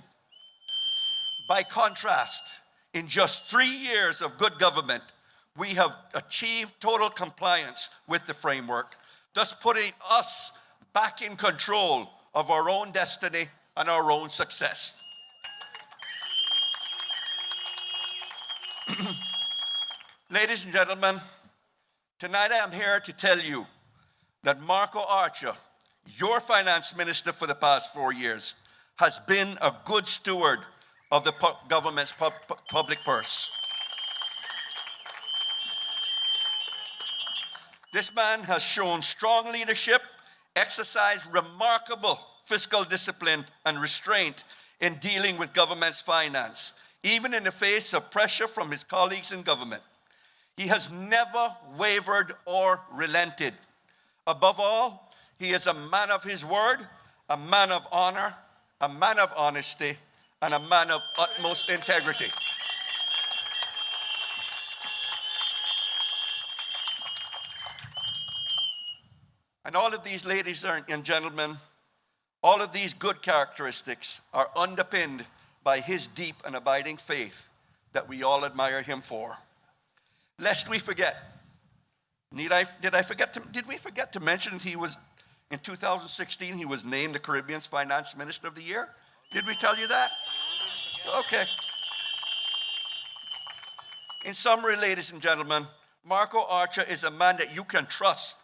By contrast, in just 3 years of good government, we have achieved total compliance with the framework, thus putting us back in control of our own destiny and our own success. Ladies and gentlemen, tonight I am here to tell you that Marco Archer, your finance minister for the past 4 years, has been a good steward of the government's public purse. This man has shown strong leadership, exercised remarkable fiscal discipline and restraint in dealing with government's finance, even in the face of pressure from his colleagues in government. He has never wavered or relented. Above all, he is a man of his word, a man of honor, a man of honesty, and a man of utmost integrity. And all of these, ladies and gentlemen, all of these good characteristics are underpinned by his deep and abiding faith that we all admire him for. Lest we forget, did we forget to mention he was, in 2016, he was named the Caribbean's Finance Minister of the Year? Did we tell you that? Okay. In summary, ladies and gentlemen, Marco Archer is a man that you can trust,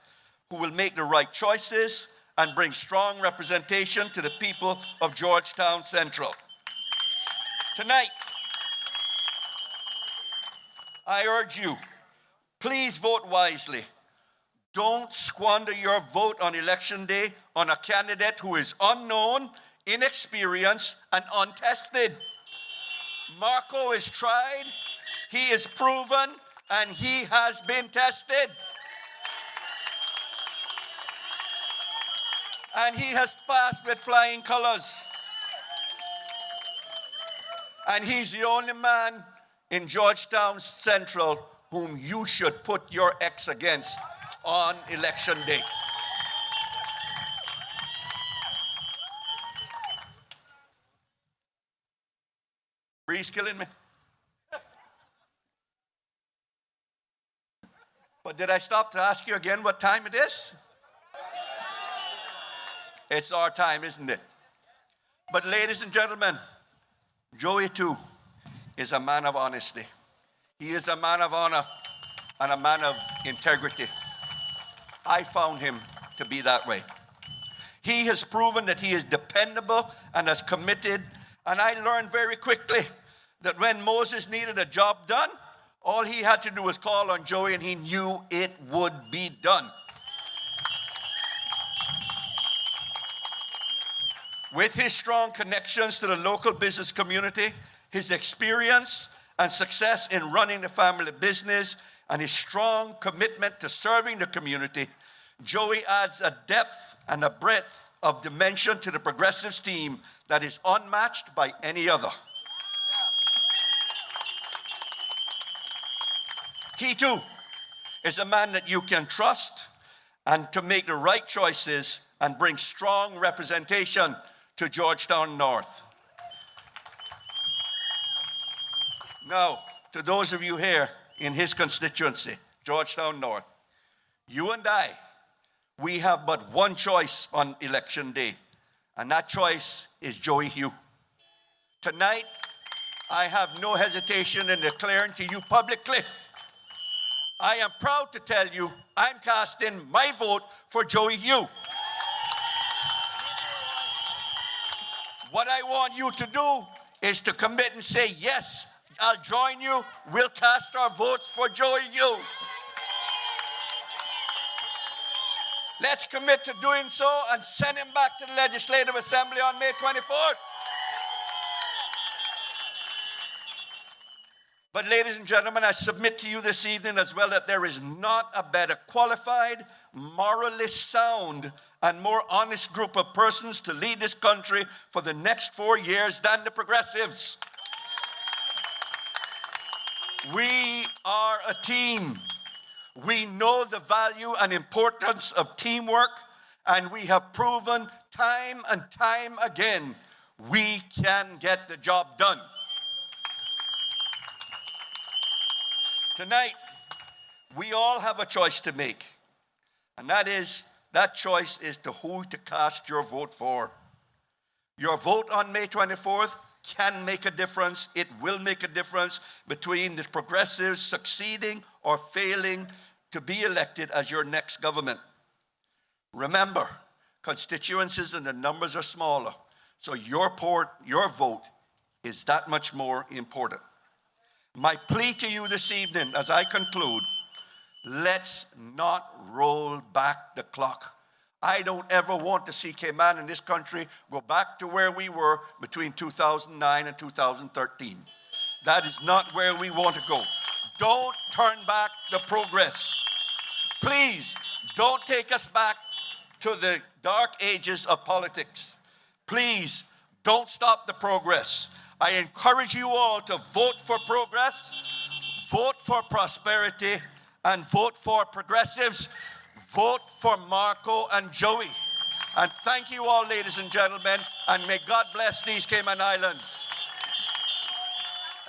who will make the right choices and bring strong representation to the people of Georgetown Central. Tonight, I urge you, please vote wisely. Don't squander your vote on election day on a candidate who is unknown, inexperienced, and untested. Marco is tried, he is proven, and he has been tested. And he has passed with flying colors. And he's the only man in Georgetown Central whom you should put your X against on election day. Breeze killing me. But did I stop to ask you again what time it is? It's our time, isn't it? But ladies and gentlemen, Joey too is a man of honesty. He is a man of honor and a man of integrity. I found him to be that way. He has proven that he is dependable and as committed, and I learned very quickly that when Moses needed a job done, all he had to do was call on Joey and he knew it would be done. With his strong connections to the local business community, his experience and success in running the family business, and his strong commitment to serving the community, Joey adds a depth and a breadth of dimension to the Progressives team that is unmatched by any other. He too is a man that you can trust and to make the right choices and bring strong representation to Georgetown North. Now, to those of you here in his constituency, Georgetown North, you and I, we have but one choice on election day, and that choice is Joey Hugh. Tonight, I have no hesitation in declaring to you publicly, I am proud to tell you I'm casting my vote for Joey Hugh. What I want you to do is to commit and say, yes, I'll join you. We'll cast our votes for Joey Hugh. Let's commit to doing so and send him back to the Legislative Assembly on May 24th. But ladies and gentlemen, I submit to you this evening as well that there is not a better qualified, morally sound, and more honest group of persons to lead this country for the next 4 years than the progressives. We are a team. We know the value and importance of teamwork, and we have proven time and time again we can get the job done. Tonight, we all have a choice to make, and that choice is to who to cast your vote for. Your vote on May 24th can make a difference. It will make a difference between the progressives succeeding or failing to be elected as your next government. Remember, constituencies and the numbers are smaller, so your vote is that much more important. My plea to you this evening as I conclude, let's not roll back the clock. I don't ever want to see Cayman in this country go back to where we were between 2009 and 2013. That is not where we want to go. Don't turn back the progress. Please, don't take us back to the dark ages of politics. Please, don't stop the progress. I encourage you all to vote for progress, vote for prosperity, and vote for progressives. Vote for Marco and Joey. And thank you all, ladies and gentlemen, and may God bless these Cayman Islands.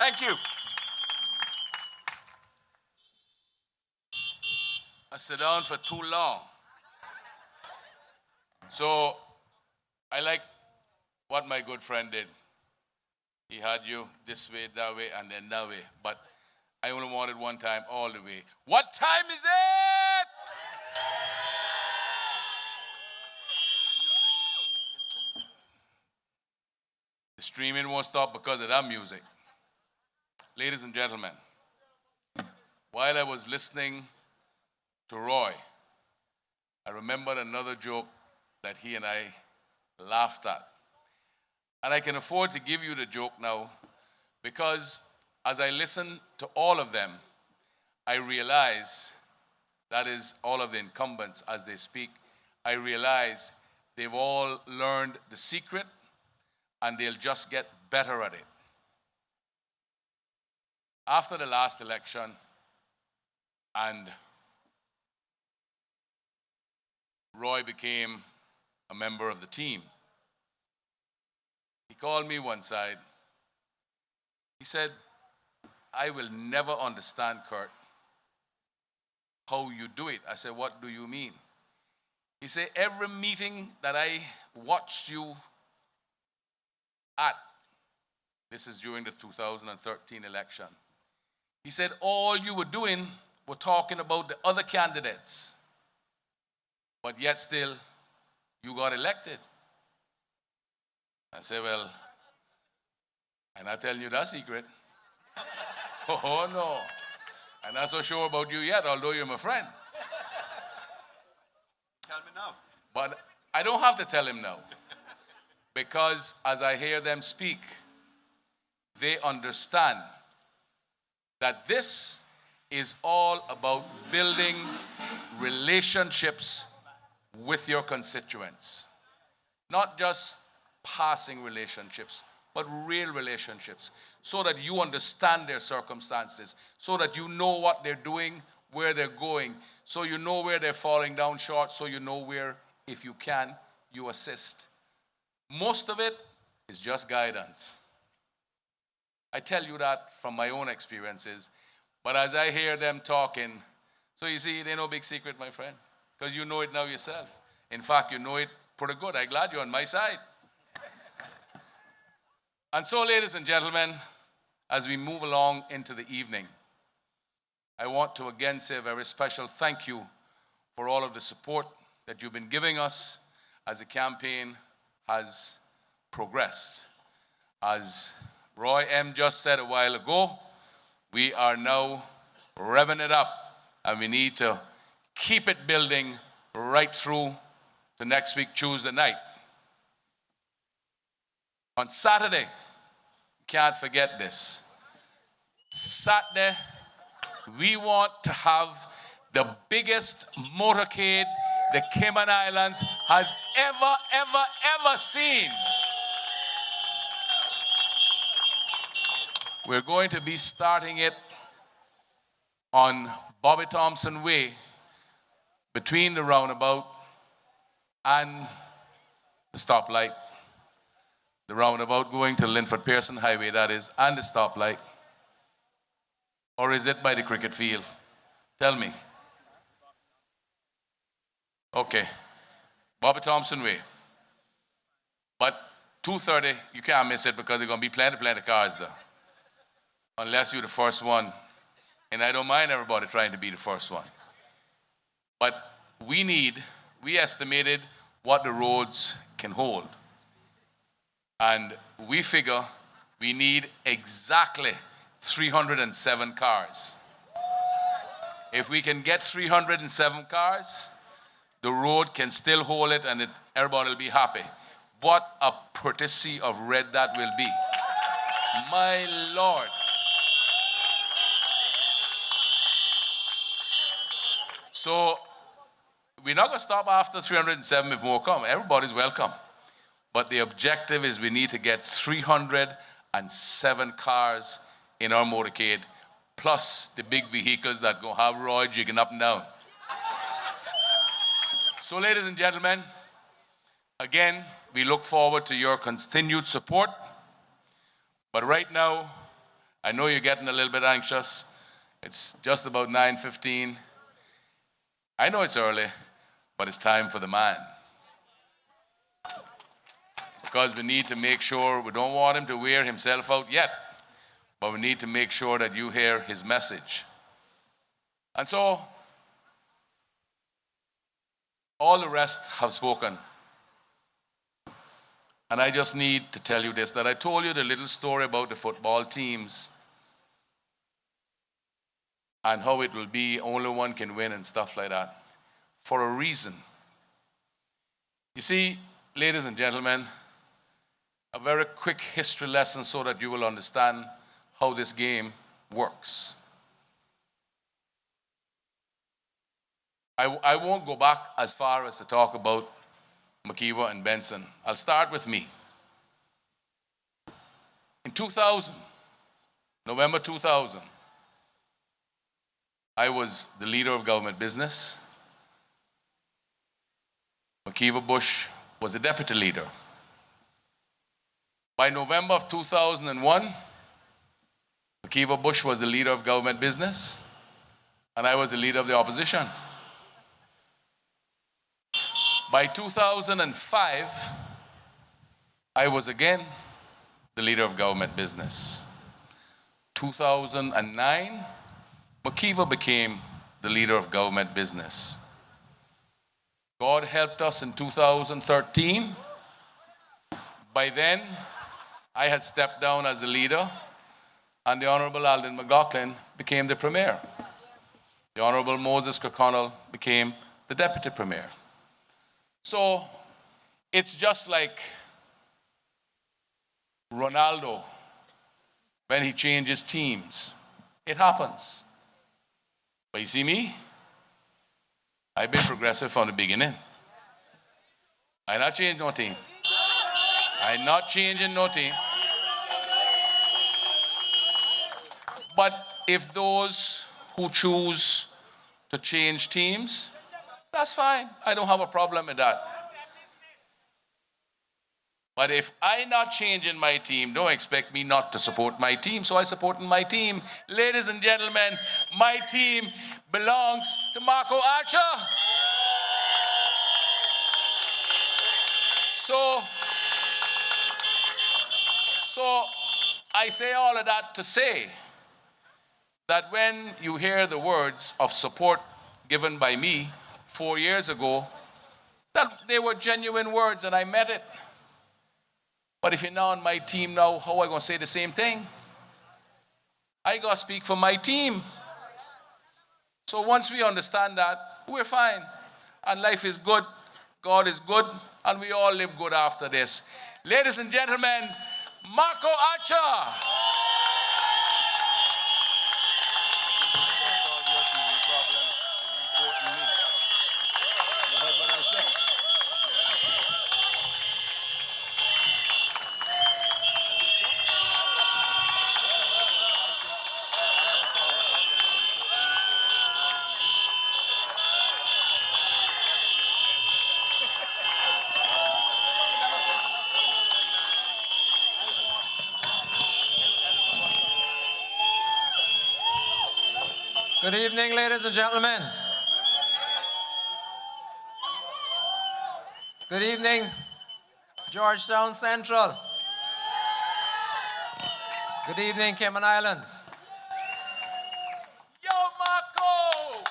Thank you. I sit down for too long. So I like what my good friend did. He had you this way, that way, and then that way. But I only wanted one time all the way. What time is it? The streaming won't stop because of that music. Ladies and gentlemen, while I was listening to Roy, I remembered another joke that he and I laughed at. And I can afford to give you the joke now because as I listen to all of them, I realize, that is all of the incumbents as they speak, I realize they've all learned the secret and they'll just get better at it. After the last election, and Roy became a member of the team, he called me one side. He said, I will never understand, Kurt, how you do it. I said, what do you mean? He said, every meeting that I watched you at, this is during the 2013 election, he said, all you were doing were talking about the other candidates, but yet still you got elected. I said, well, I'm not telling you that secret. Oh, no. I'm not so sure about you yet, although you're my friend. Tell me now. But I don't have to tell him now. Because as I hear them speak, they understand that this is all about building relationships with your constituents. Not just passing relationships, but real relationships, so that you understand their circumstances, so that you know what they're doing, where they're going, so you know where they're falling down short, so you know where, if you can, you assist. Most of it is just guidance. I tell you that from my own experiences, but as I hear them talking, so you see, it ain't no big secret, my friend, because you know it now yourself. In fact, you know it pretty good. I'm glad you're on my side. And so, ladies and gentlemen, as we move along into the evening, I want to again say a very special thank you for all of the support that you've been giving us as the campaign has progressed. As Roy M. just said a while ago, we are now revving it up, and we need to keep it building right through to next week, Tuesday night. On Saturday, can't forget this. Saturday, we want to have the biggest motorcade the Cayman Islands has ever seen. We're going to be starting it on Bobby Thompson Way between the roundabout and the stoplight. The roundabout going to Linford Pearson Highway, that is, and the stoplight. Or is it by the cricket field? Tell me. Okay. Bobby Thompson Way. But 2:30, you can't miss it because there's going to be plenty of cars there. Unless you're the first one. And I don't mind everybody trying to be the first one. But we estimated what the roads can hold. And we figure we need exactly 307 cars. If we can get 307 cars, the road can still hold it and everybody will be happy. What a courtesy of red that will be. My Lord. So we're not going to stop after 307 if more come. Everybody's welcome. But the objective is we need to get 307 cars in our motorcade, plus the big vehicles that go have Roy jigging up and down. So ladies and gentlemen, again, we look forward to your continued support. But right now, I know you're getting a little bit anxious. It's just about 9:15. I know it's early, but it's time for the man. Because we need to make sure, we don't want him to wear himself out yet, but we need to make sure that you hear his message. And so, all the rest have spoken. And I just need to tell you this, that I told you the little story about the football teams and how it will be only one can win and stuff like that, for a reason. You see, ladies and gentlemen, a very quick history lesson so that you will understand how this game works. I won't go back as far as to talk about McKeever and Benson. I'll start with me. In 2000, November 2000, I was the leader of government business. McKeever Bush was the deputy leader. By November of 2001, McKeever Bush was the leader of government business, and I was the leader of the opposition. By 2005, I was again the leader of government business. 2009, McKeever became the leader of government business. God helped us in 2013. By then, I had stepped down as the leader, and the Honorable Alden McLaughlin became the premier. The Honorable Moses Kirkconnell became the deputy premier. So it's just like Ronaldo when he changes teams. It happens. But you see me? I've been progressive from the beginning. I not changed no team. I'm not changing no team. But if those who choose to change teams, that's fine. I don't have a problem with that. But if I'm not changing my team, don't expect me not to support my team. So I support my team. Ladies and gentlemen, my team belongs to Marco Archer. So I say all of that to say that when you hear the words of support given by me 4 years ago, that they were genuine words and I meant it. But if you're now on my team now, how am I going to say the same thing? I got to speak for my team. So once we understand that, we're fine. And life is good, God is good, and we all live good after this. Ladies and gentlemen, Marco Archer. Good evening, ladies and gentlemen. Good evening, Georgetown Central. Good evening, Cayman Islands. Yo, Marco!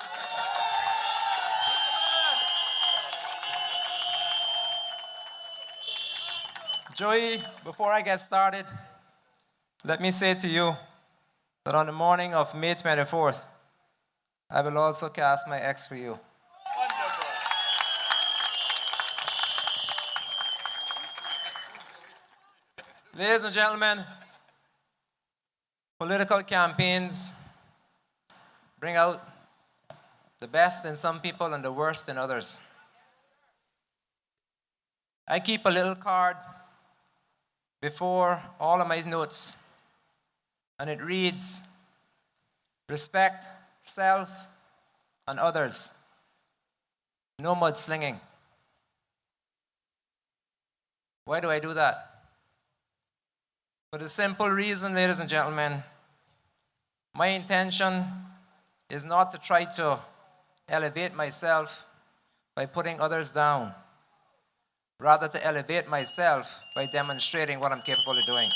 Joey, before I get started, let me say to you that on the morning of May 24th, I will also cast my X for you. Wonderful. Ladies and gentlemen, political campaigns bring out the best in some people and the worst in others. I keep a little card before all of my notes, and it reads, respect self and others. No mudslinging. Why do I do that? For the simple reason, ladies and gentlemen, my intention is not to try to elevate myself by putting others down, rather to elevate myself by demonstrating what I'm capable of doing.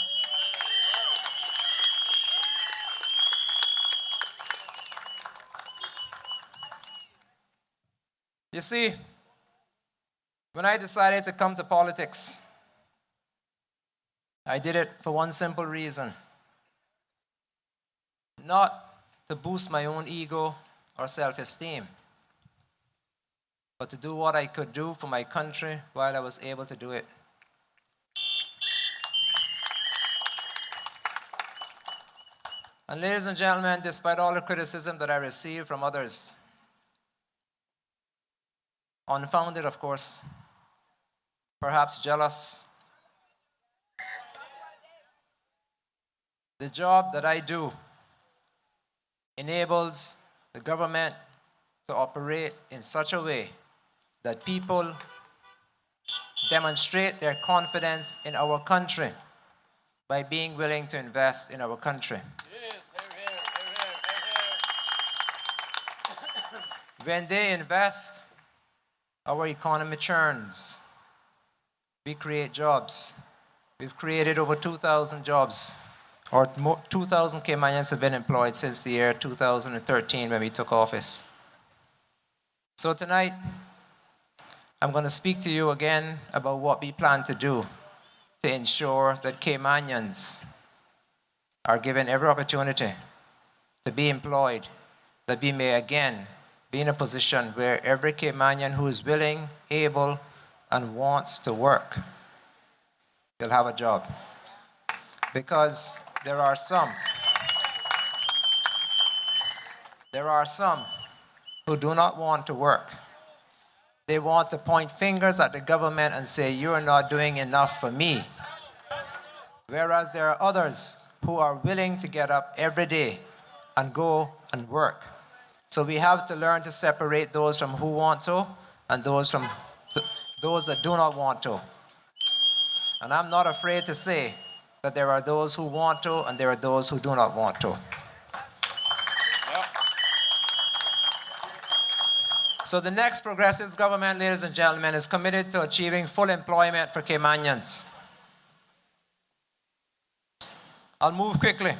You see, when I decided to come to politics, I did it for one simple reason. Not to boost my own ego or self-esteem, but to do what I could do for my country while I was able to do it. And ladies and gentlemen, despite all the criticism that I received from others, unfounded of course, perhaps jealous, the job that I do enables the government to operate in such a way that people demonstrate their confidence in our country by being willing to invest in our country. When they invest, our economy churns. We create jobs. We've created over 2,000 jobs, or 2,000 Caymanians have been employed since the year 2013 when we took office. So tonight, I'm going to speak to you again about what we plan to do to ensure that Caymanians are given every opportunity to be employed, that we may again be in a position where every Caymanian who is willing, able, and wants to work will have a job. Because there are some who do not want to work. They want to point fingers at the government and say, you are not doing enough for me. Whereas there are others who are willing to get up every day and go and work. So we have to learn to separate those from who want to and those that do not want to. And I'm not afraid to say that there are those who want to and there are those who do not want to. So the next Progressive government, ladies and gentlemen, is committed to achieving full employment for Caymanians. I'll move quickly.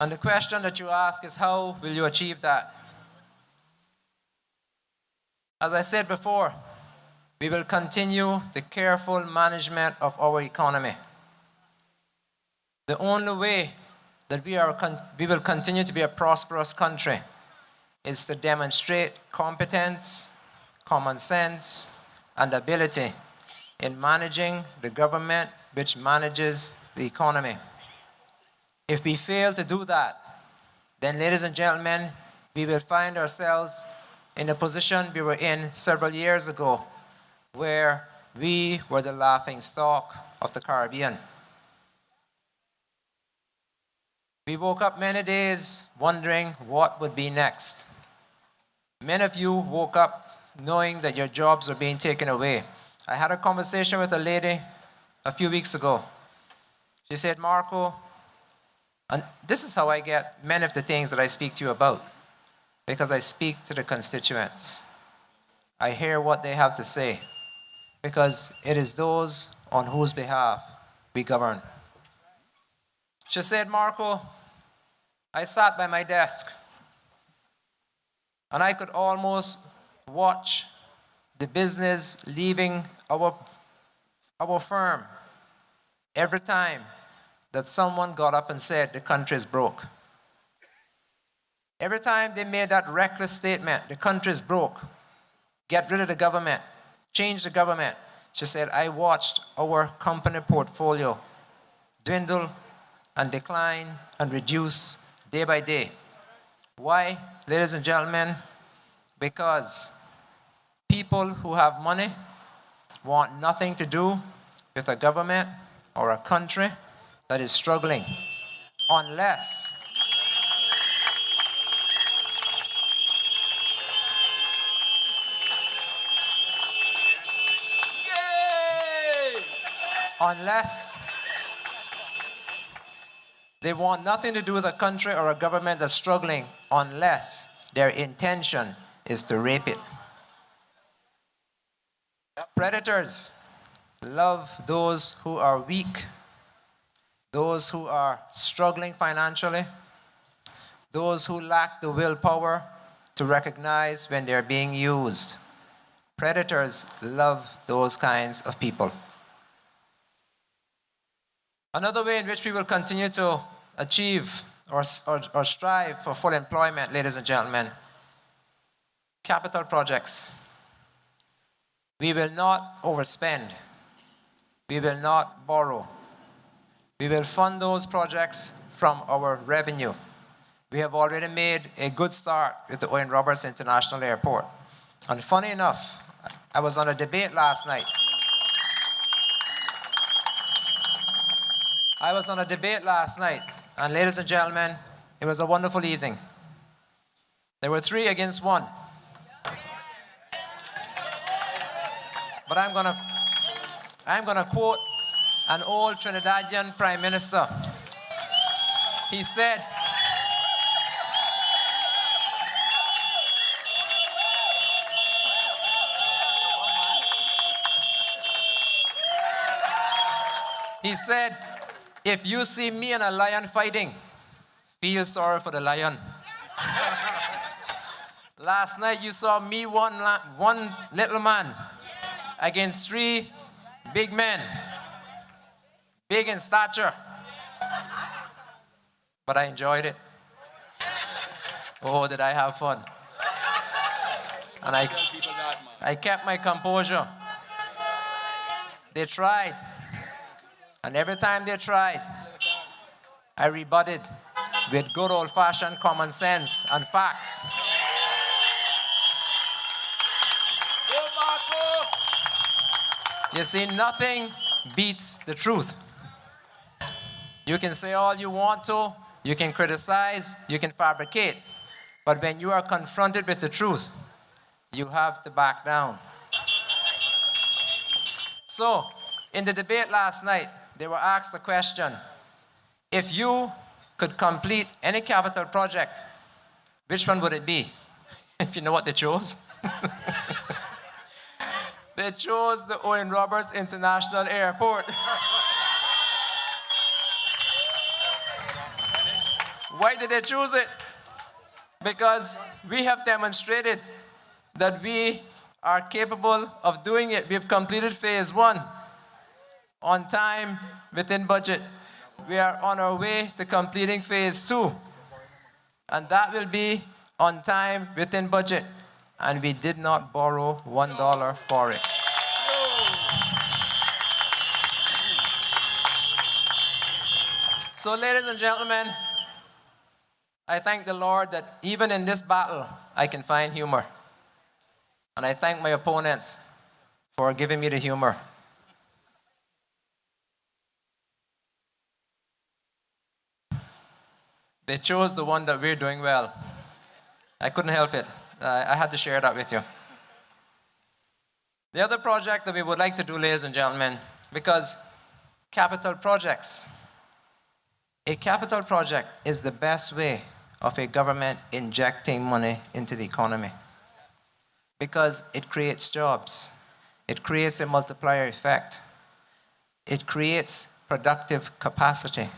And the question that you ask is, how will you achieve that? As I said before, we will continue the careful management of our economy. The only way that we will continue to be a prosperous country is to demonstrate competence, common sense, and ability in managing the government which manages the economy. If we fail to do that, then, ladies and gentlemen, we will find ourselves in a position we were in several years ago, where we were the laughing stock of the Caribbean. We woke up many days wondering what would be next. Many of you woke up knowing that your jobs were being taken away. I had a conversation with a lady a few weeks ago. She said, Marco, And this is how I get many of the things that I speak to you about, because I speak to the constituents. I hear what they have to say, because it is those on whose behalf we govern. She said, Marco, I sat by my desk and I could almost watch the business leaving our firm every time that someone got up and said the country is broke. Every time they made that reckless statement, the country is broke, get rid of the government, change the government. She said, I watched our company portfolio dwindle and decline and reduce day by day. Why, ladies and gentlemen? Because people who have money want nothing to do with a government or a country that is struggling, unless they want nothing to do with a country or a government that's struggling, unless their intention is to rape it. Predators love those who are weak, those who are struggling financially, those who lack the willpower to recognize when they're being used. Predators love those kinds of people. Another way in which we will continue to achieve or strive for full employment, ladies and gentlemen, capital projects. We will not overspend. We will not borrow. We will fund those projects from our revenue. We have already made a good start with the Owen Roberts International Airport. And funny enough, I was on a debate last night. And ladies and gentlemen, it was a wonderful evening. There were 3 against 1. But I'm gonna quote an old Trinidadian prime minister. He said, if you see me and a lion fighting, feel sorry for the lion. Last night you saw me one little man against 3 big men, big in stature. But I enjoyed it. Oh, did I have fun. And I kept my composure. They tried. And every time they tried, I rebutted with good old-fashioned common sense and facts. You see, nothing beats the truth. You can say all you want to, you can criticize, you can fabricate, but when you are confronted with the truth, you have to back down. So, in the debate last night, they were asked the question, if you could complete any capital project, which one would it be? You know what they chose? They chose the Owen Roberts International Airport. Why did they choose it? Because we have demonstrated that we are capable of doing it. We've completed phase 1 on time, within budget. We are on our way to completing phase 2. And that will be on time, within budget. And we did not borrow $1 for it. So, ladies and gentlemen, I thank the Lord that even in this battle, I can find humor. And I thank my opponents for giving me the humor. They chose the one that we're doing well. I couldn't help it. I had to share that with you. The other project that we would like to do, ladies and gentlemen, because capital projects A capital project is the best way of a government injecting money into the economy because it creates jobs. It creates a multiplier effect. It creates productive capacity.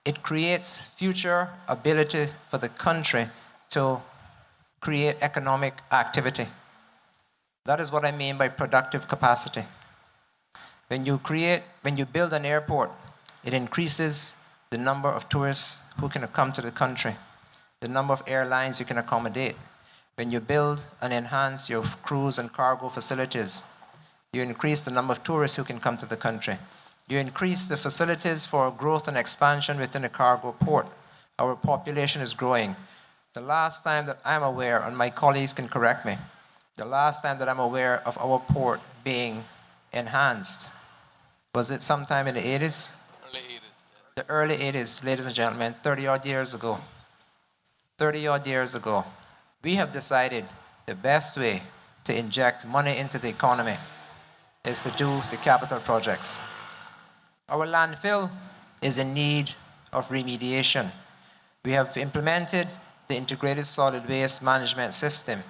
It creates future ability for the country to create economic activity. That is what I mean by productive capacity. When you build an airport, it increases the number of tourists who can come to the country, the number of airlines you can accommodate. When you build and enhance your cruise and cargo facilities, you increase the number of tourists who can come to the country. You increase the facilities for growth and expansion within the cargo port. Our population is growing. The last time that I'm aware, and my colleagues can correct me, the last time that I'm aware of our port being enhanced, was it sometime in the 80s? Early 80s. The early 80s, ladies and gentlemen, 30-odd years ago. 30-odd years ago, we have decided the best way to inject money into the economy is to do the capital projects. Our landfill is in need of remediation. We have implemented the integrated solid waste management system.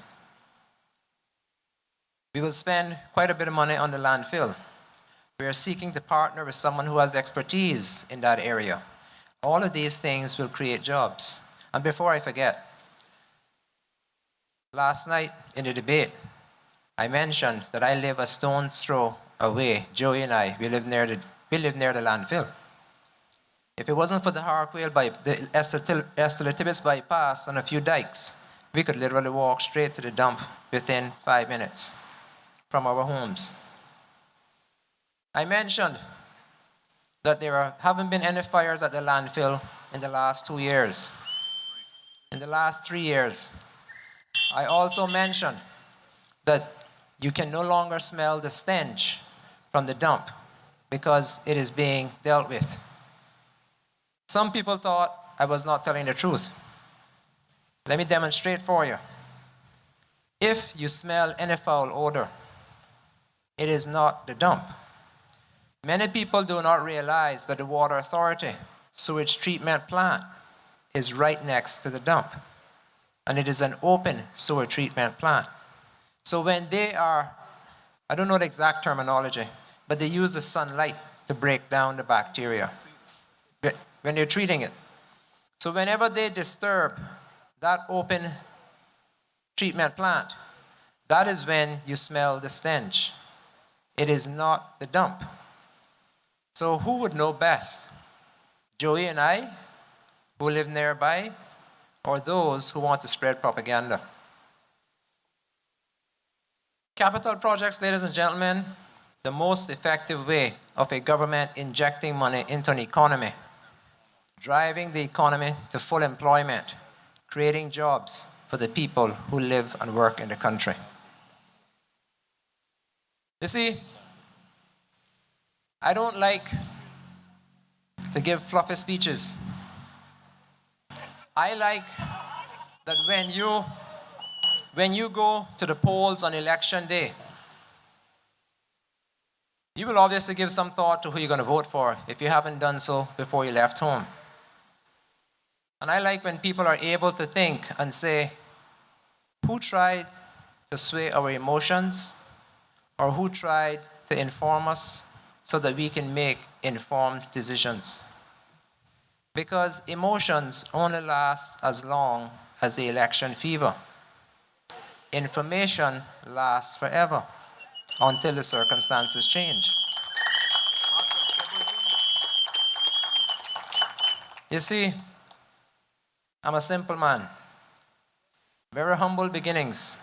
We will spend quite a bit of money on the landfill. We are seeking to partner with someone who has expertise in that area. All of these things will create jobs. And before I forget, last night in the debate, I mentioned that I live a stone's throw away. Joey and I, we live near the landfill. If it wasn't for the Harquail the Esther Tibbetts bypass and a few dikes, we could literally walk straight to the dump within 5 minutes from our homes. I mentioned that there haven't been any fires at the landfill in the last 2 years. In the last 3 years, I also mentioned that you can no longer smell the stench from the dump because it is being dealt with. Some people thought I was not telling the truth. Let me demonstrate for you. If you smell any foul odor, it is not the dump. Many people do not realize that the Water Authority sewage treatment plant is right next to the dump, and it is an open sewer treatment plant. So when they are, I don't know the exact terminology, but they use the sunlight to break down the bacteria when they're treating it. So whenever they disturb that open treatment plant, that is when you smell the stench. It is not the dump. So who would know best? Joey and I, who live nearby, or those who want to spread propaganda? Capital projects, ladies and gentlemen, the most effective way of a government injecting money into an economy, driving the economy to full employment, creating jobs for the people who live and work in the country. You see, I don't like to give fluffy speeches. I like that when you go to the polls on election day, you will obviously give some thought to who you're going to vote for if you haven't done so before you left home. And I like when people are able to think and say, who tried to sway our emotions, or who tried to inform us so that we can make informed decisions? Because emotions only last as long as the election fever. Information lasts forever until the circumstances change. You see, I'm a simple man, very humble beginnings.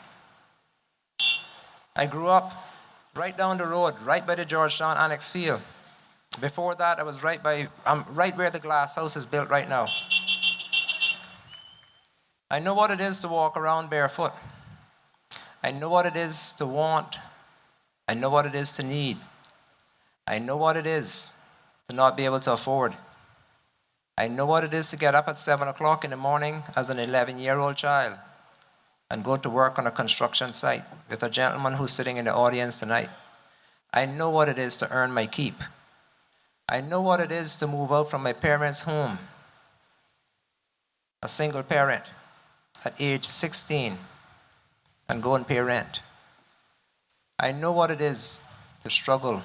I grew up right down the road, right by the Georgetown Annex Field. Before that, I was right where the glass house is built right now. I know what it is to walk around barefoot. I know what it is to want. I know what it is to need. I know what it is to not be able to afford. I know what it is to get up at 7 o'clock in the morning as an 11-year-old child and go to work on a construction site with a gentleman who's sitting in the audience tonight. I know what it is to earn my keep. I know what it is to move out from my parents' home, a single parent, at age 16, and go and pay rent. I know what it is to struggle,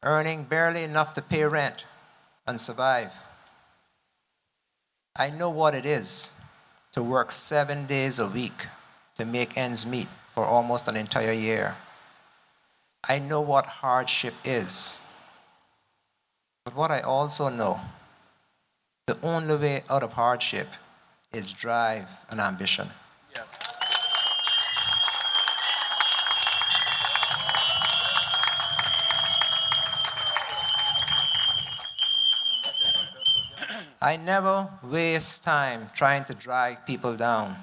earning barely enough to pay rent and survive. I know what it is to work 7 days a week to make ends meet for almost an entire year. I know what hardship is. But what I also know, the only way out of hardship is drive and ambition. I never waste time trying to drag people down.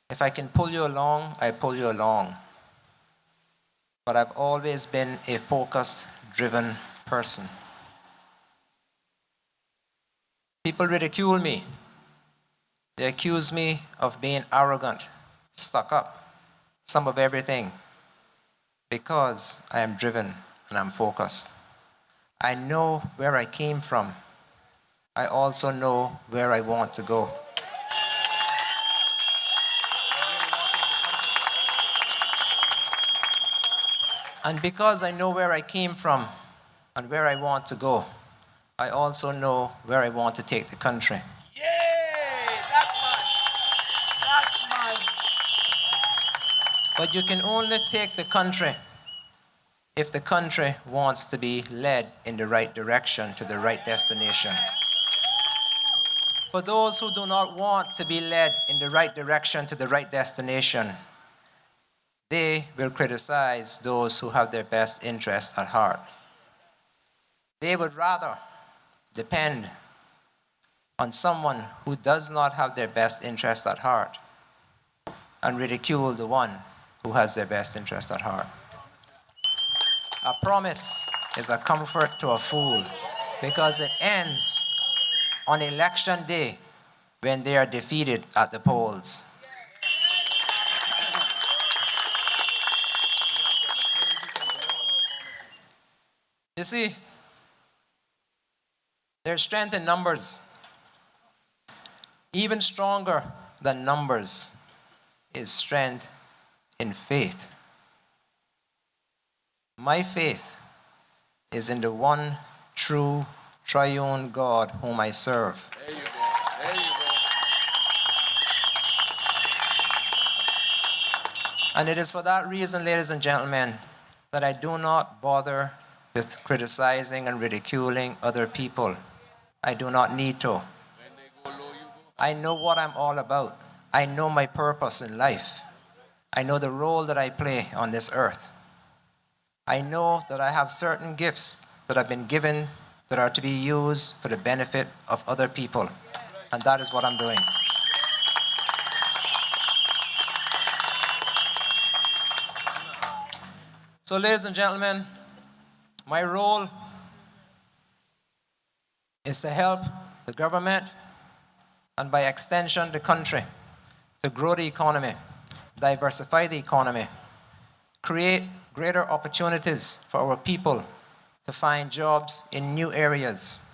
If I can pull you along, I pull you along. But I've always been a focused, driven person. People ridicule me. They accuse me of being arrogant, stuck up, some of everything, because I am driven and I'm focused. I know where I came from. I also know where I want to go. And because I know where I came from and where I want to go, I also know where I want to take the country. Yay! That's mine. That's mine. But you can only take the country if the country wants to be led in the right direction to the right destination. For those who do not want to be led in the right direction to the right destination, they will criticize those who have their best interest at heart. They would rather depend on someone who does not have their best interest at heart and ridicule the one who has their best interest at heart. A promise is a comfort to a fool because it ends on election day when they are defeated at the polls. You see, there's strength in numbers. Even stronger than numbers is strength in faith. My faith is in the one true triune God whom I serve. There you go. There you go. And it is for that reason, ladies and gentlemen, that I do not bother with criticizing and ridiculing other people. I do not need to. When they go low, you go. I know what I'm all about. I know my purpose in life. I know the role that I play on this earth. I know that I have certain gifts that have been given that are to be used for the benefit of other people. And that is what I'm doing. So, ladies and gentlemen, my role is to help the government and by extension the country to grow the economy, diversify the economy, create greater opportunities for our people to find jobs in new areas.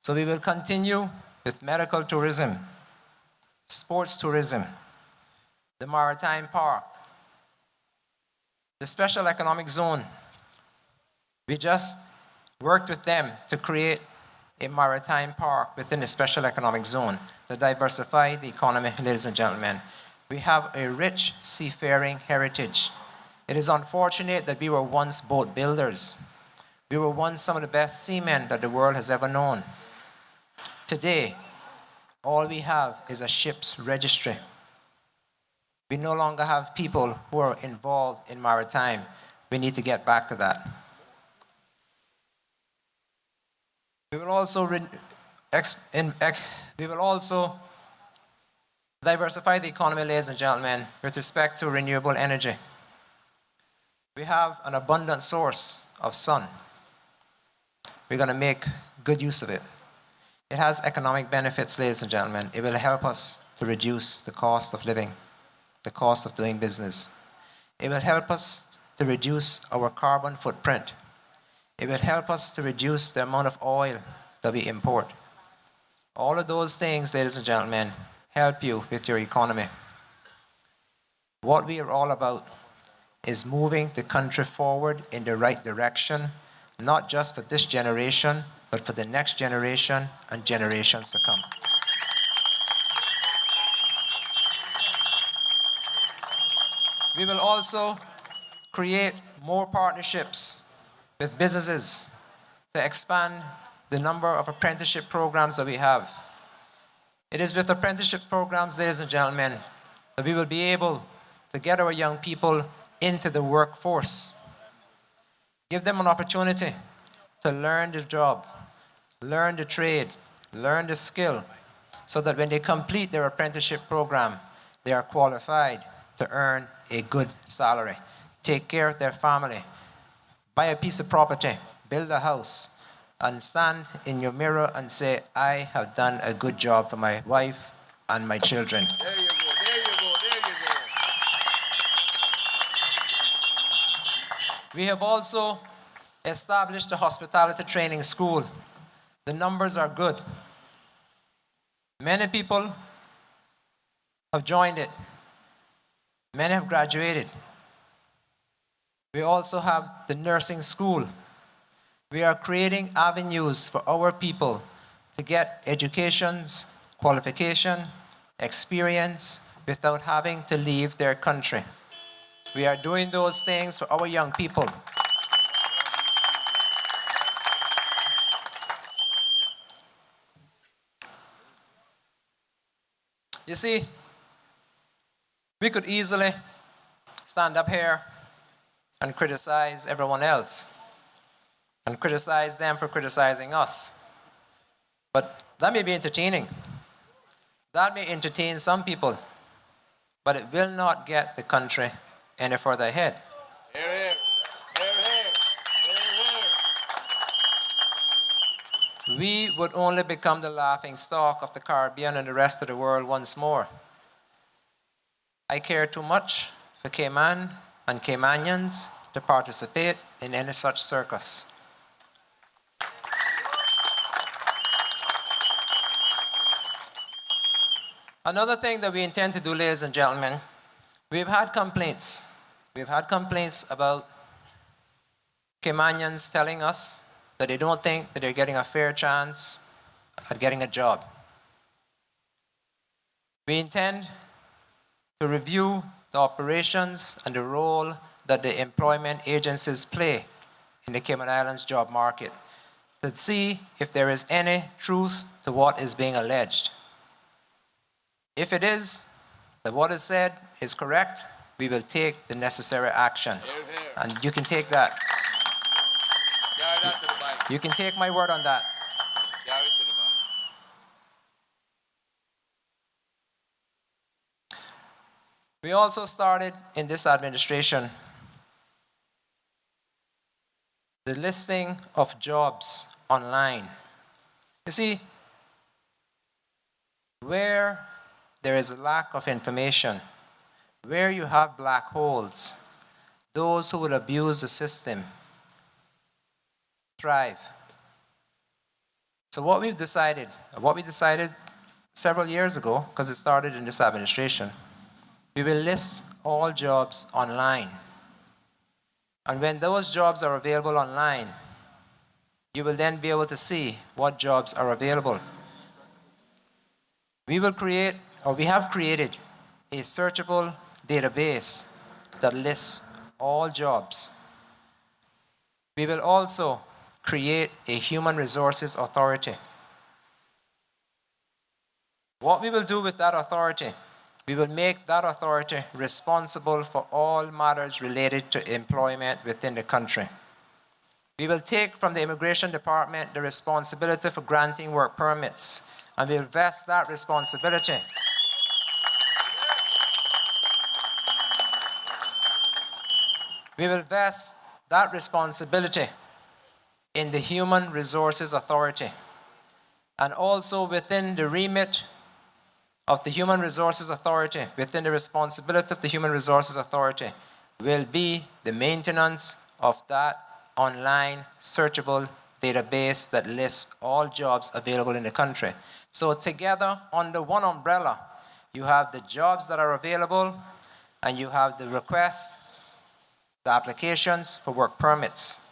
So we will continue with medical tourism, sports tourism, the maritime park, the special economic zone. We just worked with them to create a maritime park within the special economic zone to diversify the economy, ladies and gentlemen. We have a rich seafaring heritage. It is unfortunate that we were once boat builders. We were once some of the best seamen that the world has ever known. Today, all we have is a ship's registry. We no longer have people who are involved in maritime. We need to get back to that. We will also diversify the economy, ladies and gentlemen, with respect to renewable energy. We have an abundant source of sun. We're going to make good use of it. It has economic benefits, ladies and gentlemen. It will help us to reduce the cost of living, the cost of doing business. It will help us to reduce our carbon footprint. It will help us to reduce the amount of oil that we import. All of those things, ladies and gentlemen, help you with your economy. What we are all about is moving the country forward in the right direction, not just for this generation, but for the next generation and generations to come. We will also create more partnerships with businesses to expand the number of apprenticeship programs that we have. It is with apprenticeship programs, ladies and gentlemen, that we will be able to get our young people into the workforce. Give them an opportunity to learn the job, learn the trade, learn the skill, so that when they complete their apprenticeship program, they are qualified to earn a good salary, take care of their family, buy a piece of property, build a house, and stand in your mirror and say, I have done a good job for my wife and my children. There you go, there you go, there you go. We have also established a hospitality training school. The numbers are good. Many people have joined it. Many have graduated. We also have the nursing school. We are creating avenues for our people to get educations, qualification, experience without having to leave their country. We are doing those things for our young people. You see, we could easily stand up here and criticize everyone else and criticize them for criticizing us. But that may be entertaining. That may entertain some people, but it will not get the country any further ahead. Here, here. Here, here. Here, here. We would only become the laughing stock of the Caribbean and the rest of the world once more. I care too much for Cayman and Caymanians to participate in any such circus. Another thing that we intend to do, ladies and gentlemen, we've had complaints. We've had complaints about Caymanians telling us that they don't think that they're getting a fair chance at getting a job. We intend to review the operations and the role that the employment agencies play in the Cayman Islands job market to see if there is any truth to what is being alleged. If it is that what is said is correct, we will take the necessary action. Here, here. And you can take that. Carry that to the bank. You can take my word on that. Carry it to the bank. We also started in this administration the listing of jobs online. You see, where there is a lack of information, where you have black holes, those who will abuse the system thrive. So what we decided several years ago, because it started in this administration, we will list all jobs online. And when those jobs are available online, you will then be able to see what jobs are available. We will create, or we have created, a searchable database that lists all jobs. We will also create a human resources authority. What we will do with that authority, we will make that authority responsible for all matters related to employment within the country. We will take from the Immigration Department the responsibility for granting work permits, and we will vest that responsibility. We will vest that responsibility in the Human Resources Authority, and also within the remit of the Human Resources Authority, within the responsibility of the Human Resources Authority, will be the maintenance of that online searchable database that lists all jobs available in the country. So together, under one umbrella, you have the jobs that are available, and you have the requests, the applications for work permits.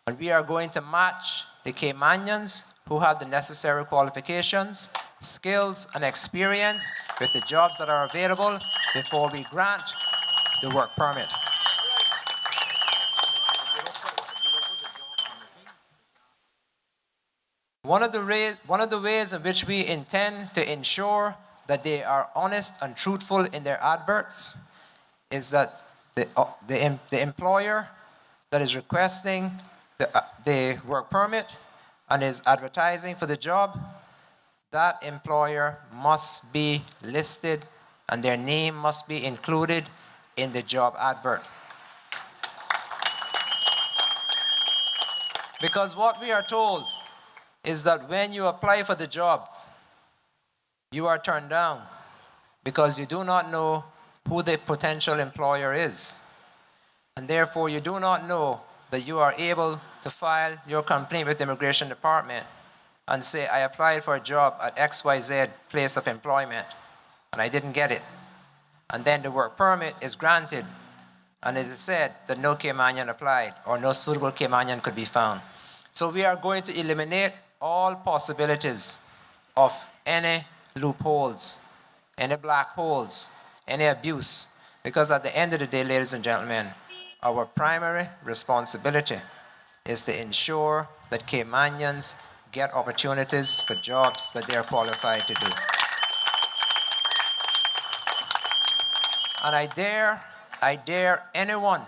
And we are going to match the Caymanians who have the necessary qualifications, skills, and experience with the jobs that are available before we grant the work permit. One of the ways in which we intend to ensure that they are honest and truthful in their adverts is that the employer that is requesting the work permit and is advertising for the job, that employer must be listed and their name must be included in the job advert. Because what we are told is that when you apply for the job, you are turned down because you do not know who the potential employer is. And therefore, you do not know that you are able to file your complaint with the Immigration Department and say, I applied for a job at XYZ place of employment and I didn't get it. And then the work permit is granted and it is said that no Caymanian applied or no suitable Caymanian could be found. So we are going to eliminate all possibilities of any loopholes, any black holes, any abuse. Because at the end of the day, ladies and gentlemen, our primary responsibility is to ensure that Caymanians get opportunities for jobs that they are qualified to do. And I dare anyone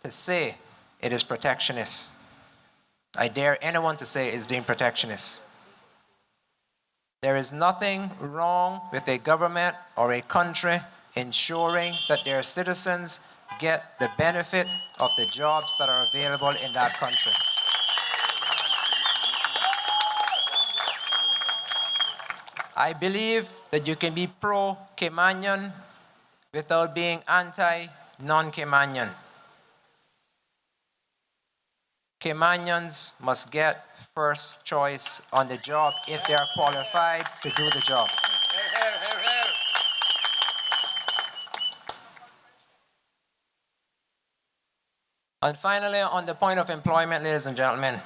to say it is protectionist. I dare anyone to say it's being protectionist. There is nothing wrong with a government or a country ensuring that their citizens get the benefit of the jobs that are available in that country. I believe that you can be pro-Caymanian without being anti-non-Caymanian. Caymanians must get first choice on the job if they are qualified to do the job. And finally, on the point of employment, ladies and gentlemen,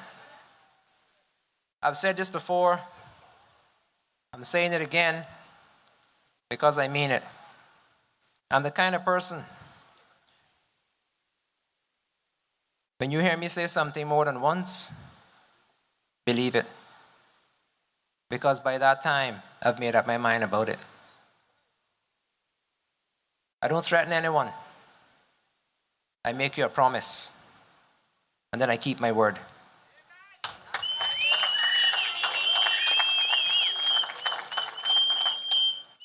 I've said this before, I'm saying it again because I mean it. I'm the kind of person, when you hear me say something more than once, believe it. Because by that time, I've made up my mind about it. I don't threaten anyone. I make you a promise, and then I keep my word.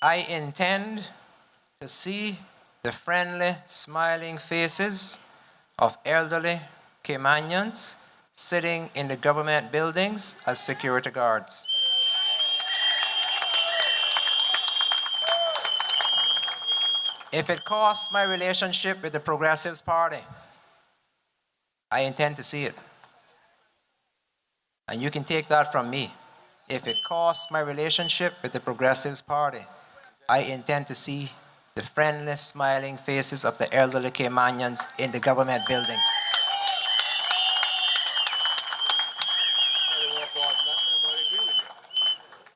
I intend to see the friendly, smiling faces of elderly Caymanians sitting in the government buildings as security guards. If it costs my relationship with the Progressives Party, I intend to see it. And you can take that from me. If it costs my relationship with the Progressives Party, I intend to see the friendly, smiling faces of the elderly Caymanians in the government buildings.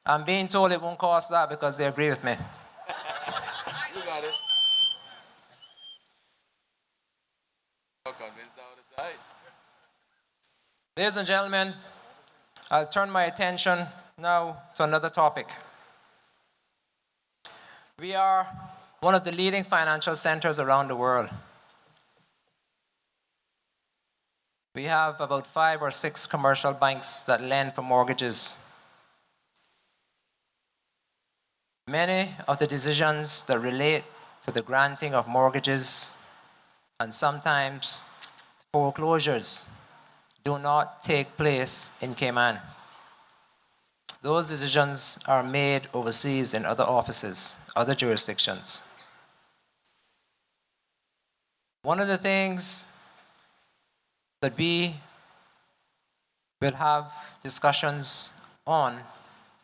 I'm being told it won't cost that because they agree with me. You got it. You're convinced the other side. Ladies and gentlemen, I'll turn my attention now to another topic. We are one of the leading financial centers around the world. We have about 5 or 6 commercial banks that lend for mortgages. Many of the decisions that relate to the granting of mortgages and sometimes foreclosures do not take place in Cayman. Those decisions are made overseas in other offices, other jurisdictions. One of the things that we will have discussions on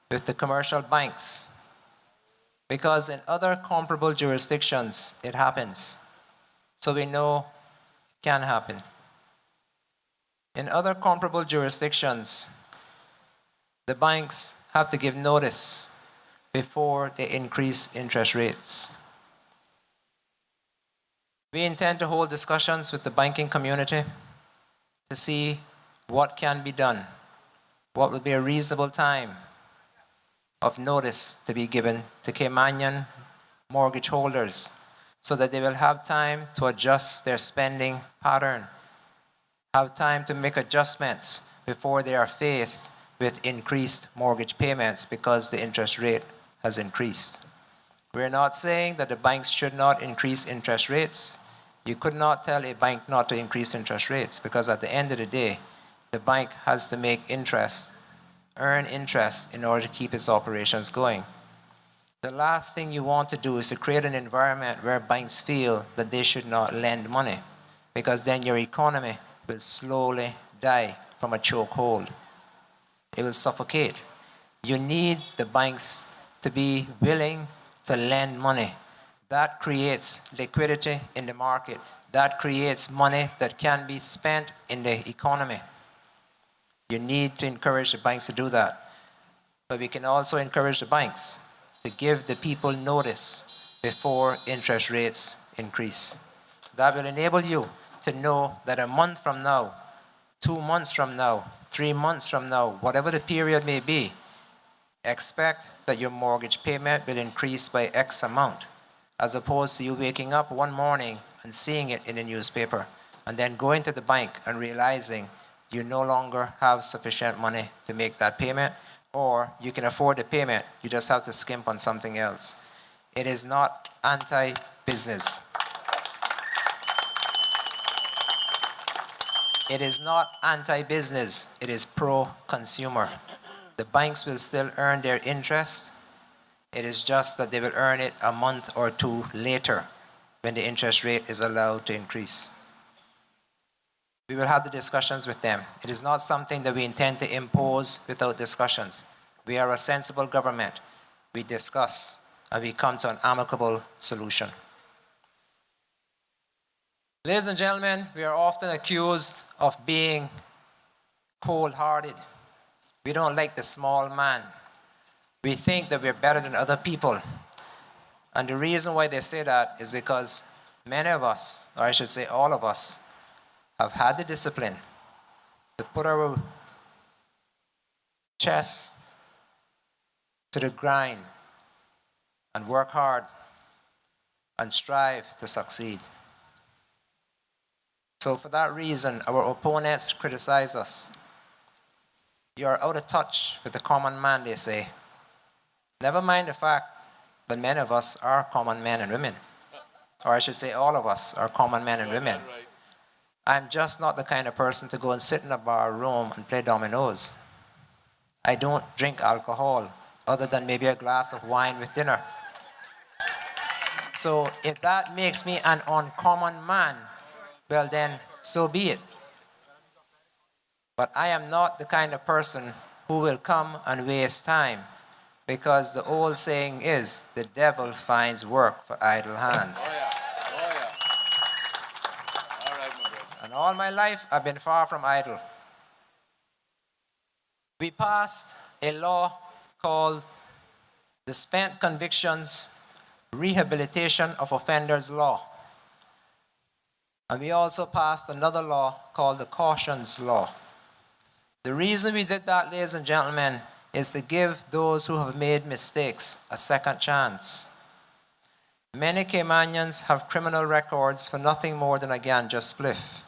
with the commercial banks, because in other comparable jurisdictions it happens. So we know it can happen. In other comparable jurisdictions, the banks have to give notice before they increase interest rates. We intend to hold discussions with the banking community to see what can be done, what would be a reasonable time of notice to be given to Caymanian mortgage holders so that they will have time to adjust their spending pattern, have time to make adjustments before they are faced with increased mortgage payments because the interest rate has increased. We're not saying that the banks should not increase interest rates. You could not tell a bank not to increase interest rates, because at the end of the day, the bank has to make interest, earn interest in order to keep its operations going. The last thing you want to do is to create an environment where banks feel that they should not lend money, because then your economy will slowly die from a chokehold. It will suffocate. You need the banks to be willing to lend money. That creates liquidity in the market. That creates money that can be spent in the economy. You need to encourage the banks to do that. But we can also encourage the banks to give the people notice before interest rates increase. That will enable you to know that a month from now, 2 months from now, 3 months from now, whatever the period may be, expect that your mortgage payment will increase by X amount, as opposed to you waking up one morning and seeing it in the newspaper and then going to the bank and realizing you no longer have sufficient money to make that payment, or you can afford the payment, you just have to skimp on something else. It is not anti-business. It is not anti-business, it is pro-consumer. The banks will still earn their interest. It is just that they will earn it a month or two later when the interest rate is allowed to increase. We will have the discussions with them. It is not something that we intend to impose without discussions. We are a sensible government. We discuss and we come to an amicable solution. Ladies and gentlemen, we are often accused of being cold-hearted. We don't like the small man. We think that we're better than other people. And the reason why they say that is because many of us, or I should say all of us, have had the discipline to put our chest to the grind and work hard and strive to succeed. So for that reason, our opponents criticize us. You are out of touch with the common man, they say. Never mind the fact that many of us are common men and women. Or I should say all of us are common men and women. I'm just not the kind of person to go and sit in a bar room and play dominoes. I don't drink alcohol other than maybe a glass of wine with dinner. So if that makes me an uncommon man, well then, so be it. But I am not the kind of person who will come and waste time, because the old saying is, the devil finds work for idle hands. Oh yeah. All right, my brother. And all my life, I've been far from idle. We passed a law called the Spent Convictions Rehabilitation of Offenders Law. And we also passed another law called the Cautions Law. The reason we did that, ladies and gentlemen, is to give those who have made mistakes a second chance. Many Caymanians have criminal records for nothing more than a ganja spliff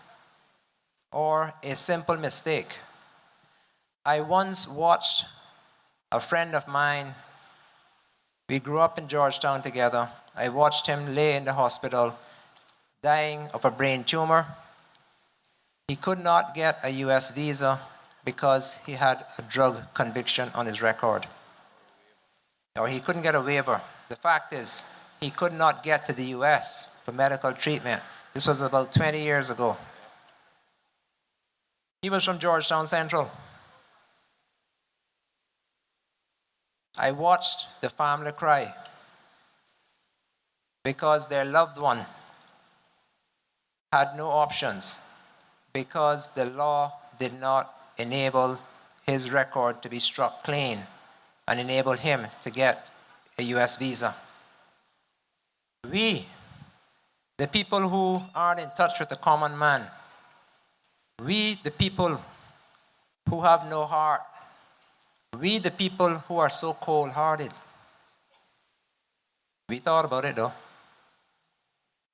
or a simple mistake. I once watched a friend of mine, we grew up in Georgetown together. I watched him lay in the hospital dying of a brain tumor. He could not get a US visa because he had a drug conviction on his record. Or he couldn't get a waiver. The fact is, he could not get to the US for medical treatment. This was about 20 years ago. He was from Georgetown Central. I watched the family cry because their loved one had no options, because the law did not enable his record to be struck clean and enable him to get a US visa. We, the people who aren't in touch with the common man, we, the people who have no heart, we, the people who are so cold-hearted, we thought about it though.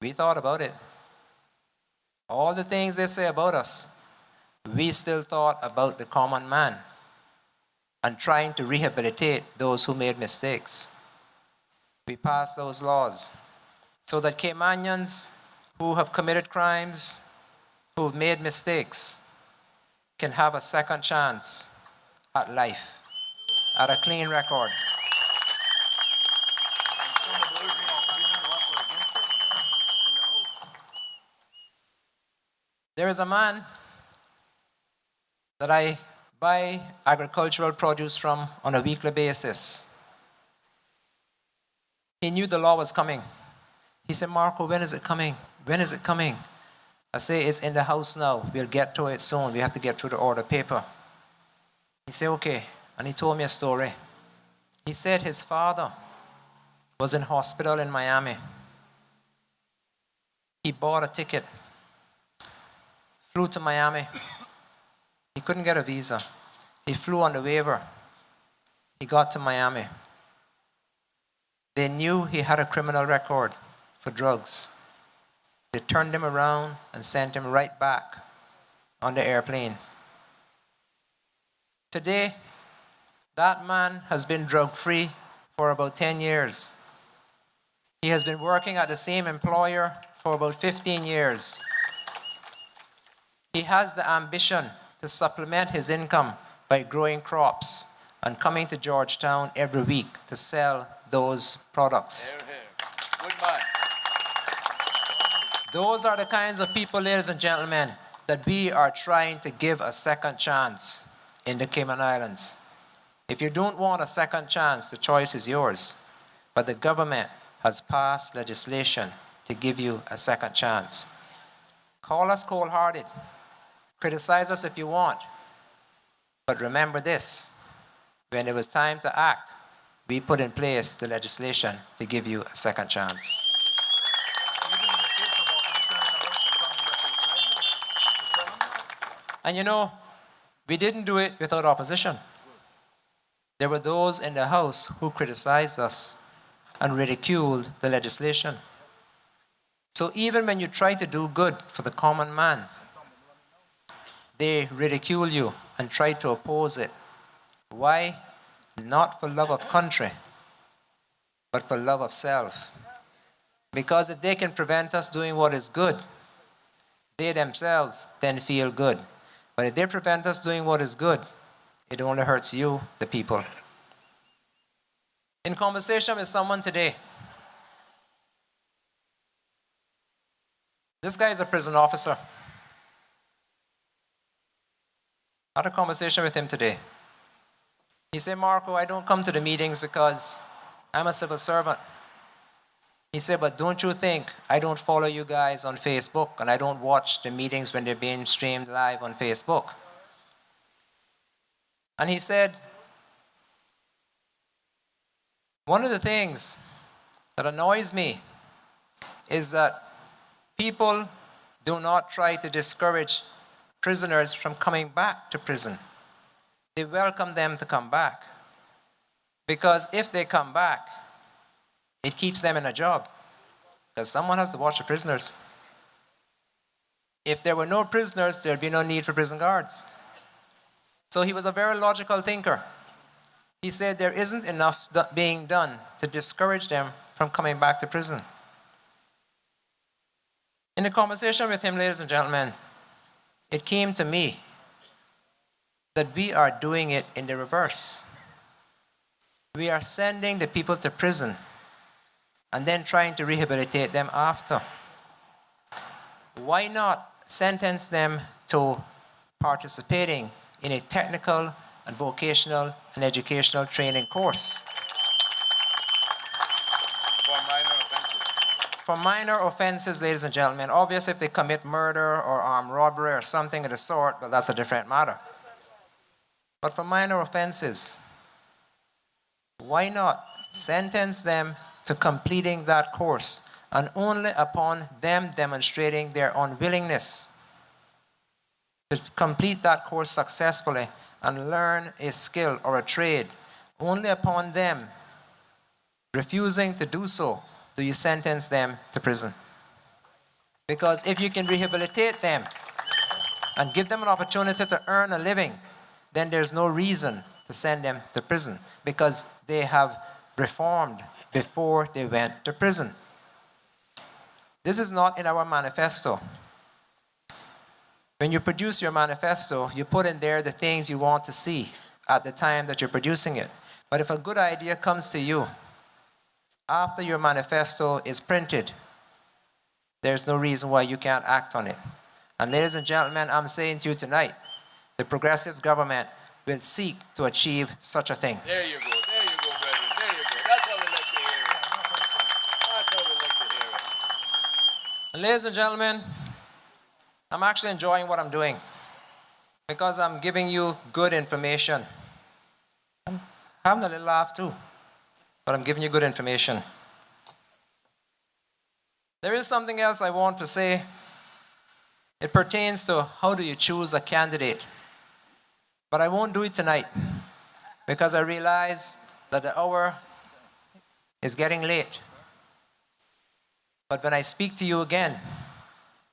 We thought about it. All the things they say about us, we still thought about the common man and trying to rehabilitate those who made mistakes. We passed those laws so that Caymanians who have committed crimes, who have made mistakes, can have a second chance at life, at a clean record. There is a man that I buy agricultural produce from on a weekly basis. He knew the law was coming. He said, Marco, when is it coming? When is it coming? I say, it's in the house now. We'll get to it soon. We have to get through the order paper. He said, okay. And he told me a story. He said his father was in hospital in Miami. He bought a ticket, flew to Miami. He couldn't get a visa. He flew on the waiver. He got to Miami. They knew he had a criminal record for drugs. They turned him around and sent him right back on the airplane. Today, that man has been drug-free for about 10 years. He has been working at the same employer for about 15 years. He has the ambition to supplement his income by growing crops and coming to Georgetown every week to sell those products. Good man. Those are the kinds of people, ladies and gentlemen, that we are trying to give a second chance in the Cayman Islands. If you don't want a second chance, the choice is yours. But the government has passed legislation to give you a second chance. Call us cold-hearted. Criticize us if you want. But remember this, when it was time to act, we put in place the legislation to give you a second chance. And you know, we didn't do it without opposition. There were those in the House who criticized us and ridiculed the legislation. So even when you try to do good for the common man, they ridicule you and try to oppose it. Why? Not for love of country, but for love of self. Because if they can prevent us doing what is good, they themselves then feel good. But if they prevent us doing what is good, it only hurts you, the people. In conversation with someone today, this guy is a prison officer. I had a conversation with him today. He said, Marco, I don't come to the meetings because I'm a civil servant. He said, but don't you think I don't follow you guys on Facebook and I don't watch the meetings when they're being streamed live on Facebook? And he said, one of the things that annoys me is that people do not try to discourage prisoners from coming back to prison. They welcome them to come back. Because if they come back, it keeps them in a job. Because someone has to watch the prisoners. If there were no prisoners, there'd be no need for prison guards. So he was a very logical thinker. He said there isn't enough being done to discourage them from coming back to prison. In a conversation with him, ladies and gentlemen, it came to me that we are doing it in the reverse. We are sending the people to prison and then trying to rehabilitate them after. Why not sentence them to participating in a technical and vocational and educational training course. For minor offenses. For minor offenses, ladies and gentlemen, obviously if they commit murder or armed robbery or something of the sort, well, that's a different matter. But for minor offenses, why not sentence them to completing that course, and only upon them demonstrating their unwillingness to complete that course successfully and learn a skill or a trade, only upon them refusing to do so do you sentence them to prison. Because if you can rehabilitate them and give them an opportunity to earn a living, then there's no reason to send them to prison, because they have reformed before they went to prison. This is not in our manifesto. When you produce your manifesto, you put in there the things you want to see at the time that you're producing it. But if a good idea comes to you after your manifesto is printed, there's no reason why you can't act on it. And ladies and gentlemen, I'm saying to you tonight, the Progressives government will seek to achieve such a thing. There you go, brethren. There you go. That's how we like to hear it. That's how we like to hear it. And ladies and gentlemen, I'm actually enjoying what I'm doing because I'm giving you good information. I'm having a little laugh too, but I'm giving you good information. There is something else I want to say. It pertains to how do you choose a candidate. But I won't do it tonight because I realize that the hour is getting late. But when I speak to you again,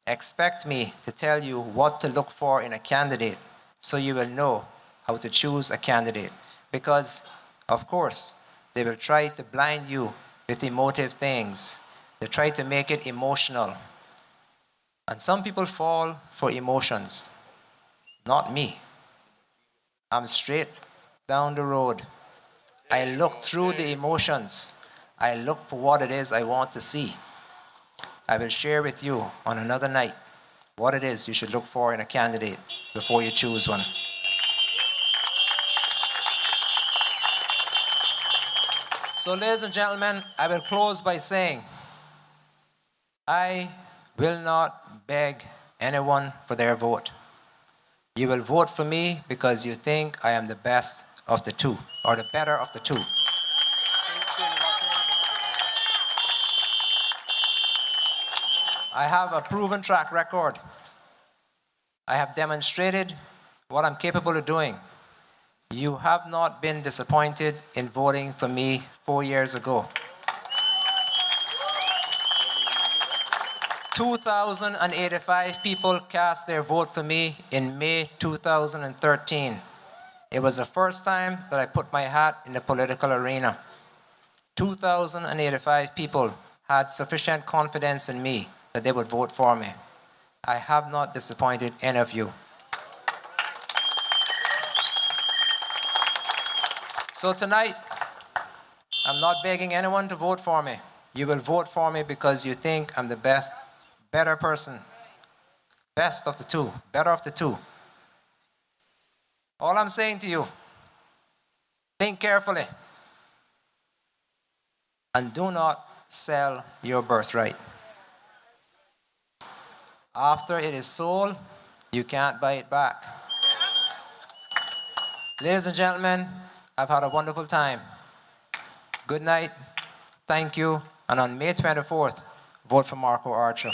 expect me to tell you what to look for in a candidate so you will know how to choose a candidate. Because, of course, they will try to blind you with emotive things. They try to make it emotional. And some people fall for emotions. Not me. I'm straight down the road. I look through the emotions. I look for what it is I want to see. I will share with you on another night what it is you should look for in a candidate before you choose one. So, ladies and gentlemen, I will close by saying, I will not beg anyone for their vote. You will vote for me because you think I am the best of the two, or the better of the two. I have a proven track record. I have demonstrated what I'm capable of doing. You have not been disappointed in voting for me 4 years ago. 2,085 people cast their vote for me in May 2013. It was the first time that I put my hat in the political arena. 2,085 people had sufficient confidence in me that they would vote for me. I have not disappointed any of you. So tonight, I'm not begging anyone to vote for me. You will vote for me because you think I'm the best, better person. Best of the two, better of the two. All I'm saying to you, think carefully and do not sell your birthright. After it is sold, you can't buy it back. Ladies and gentlemen, I've had a wonderful time. Good night, thank you, and on May 24th, vote for Marco Archer.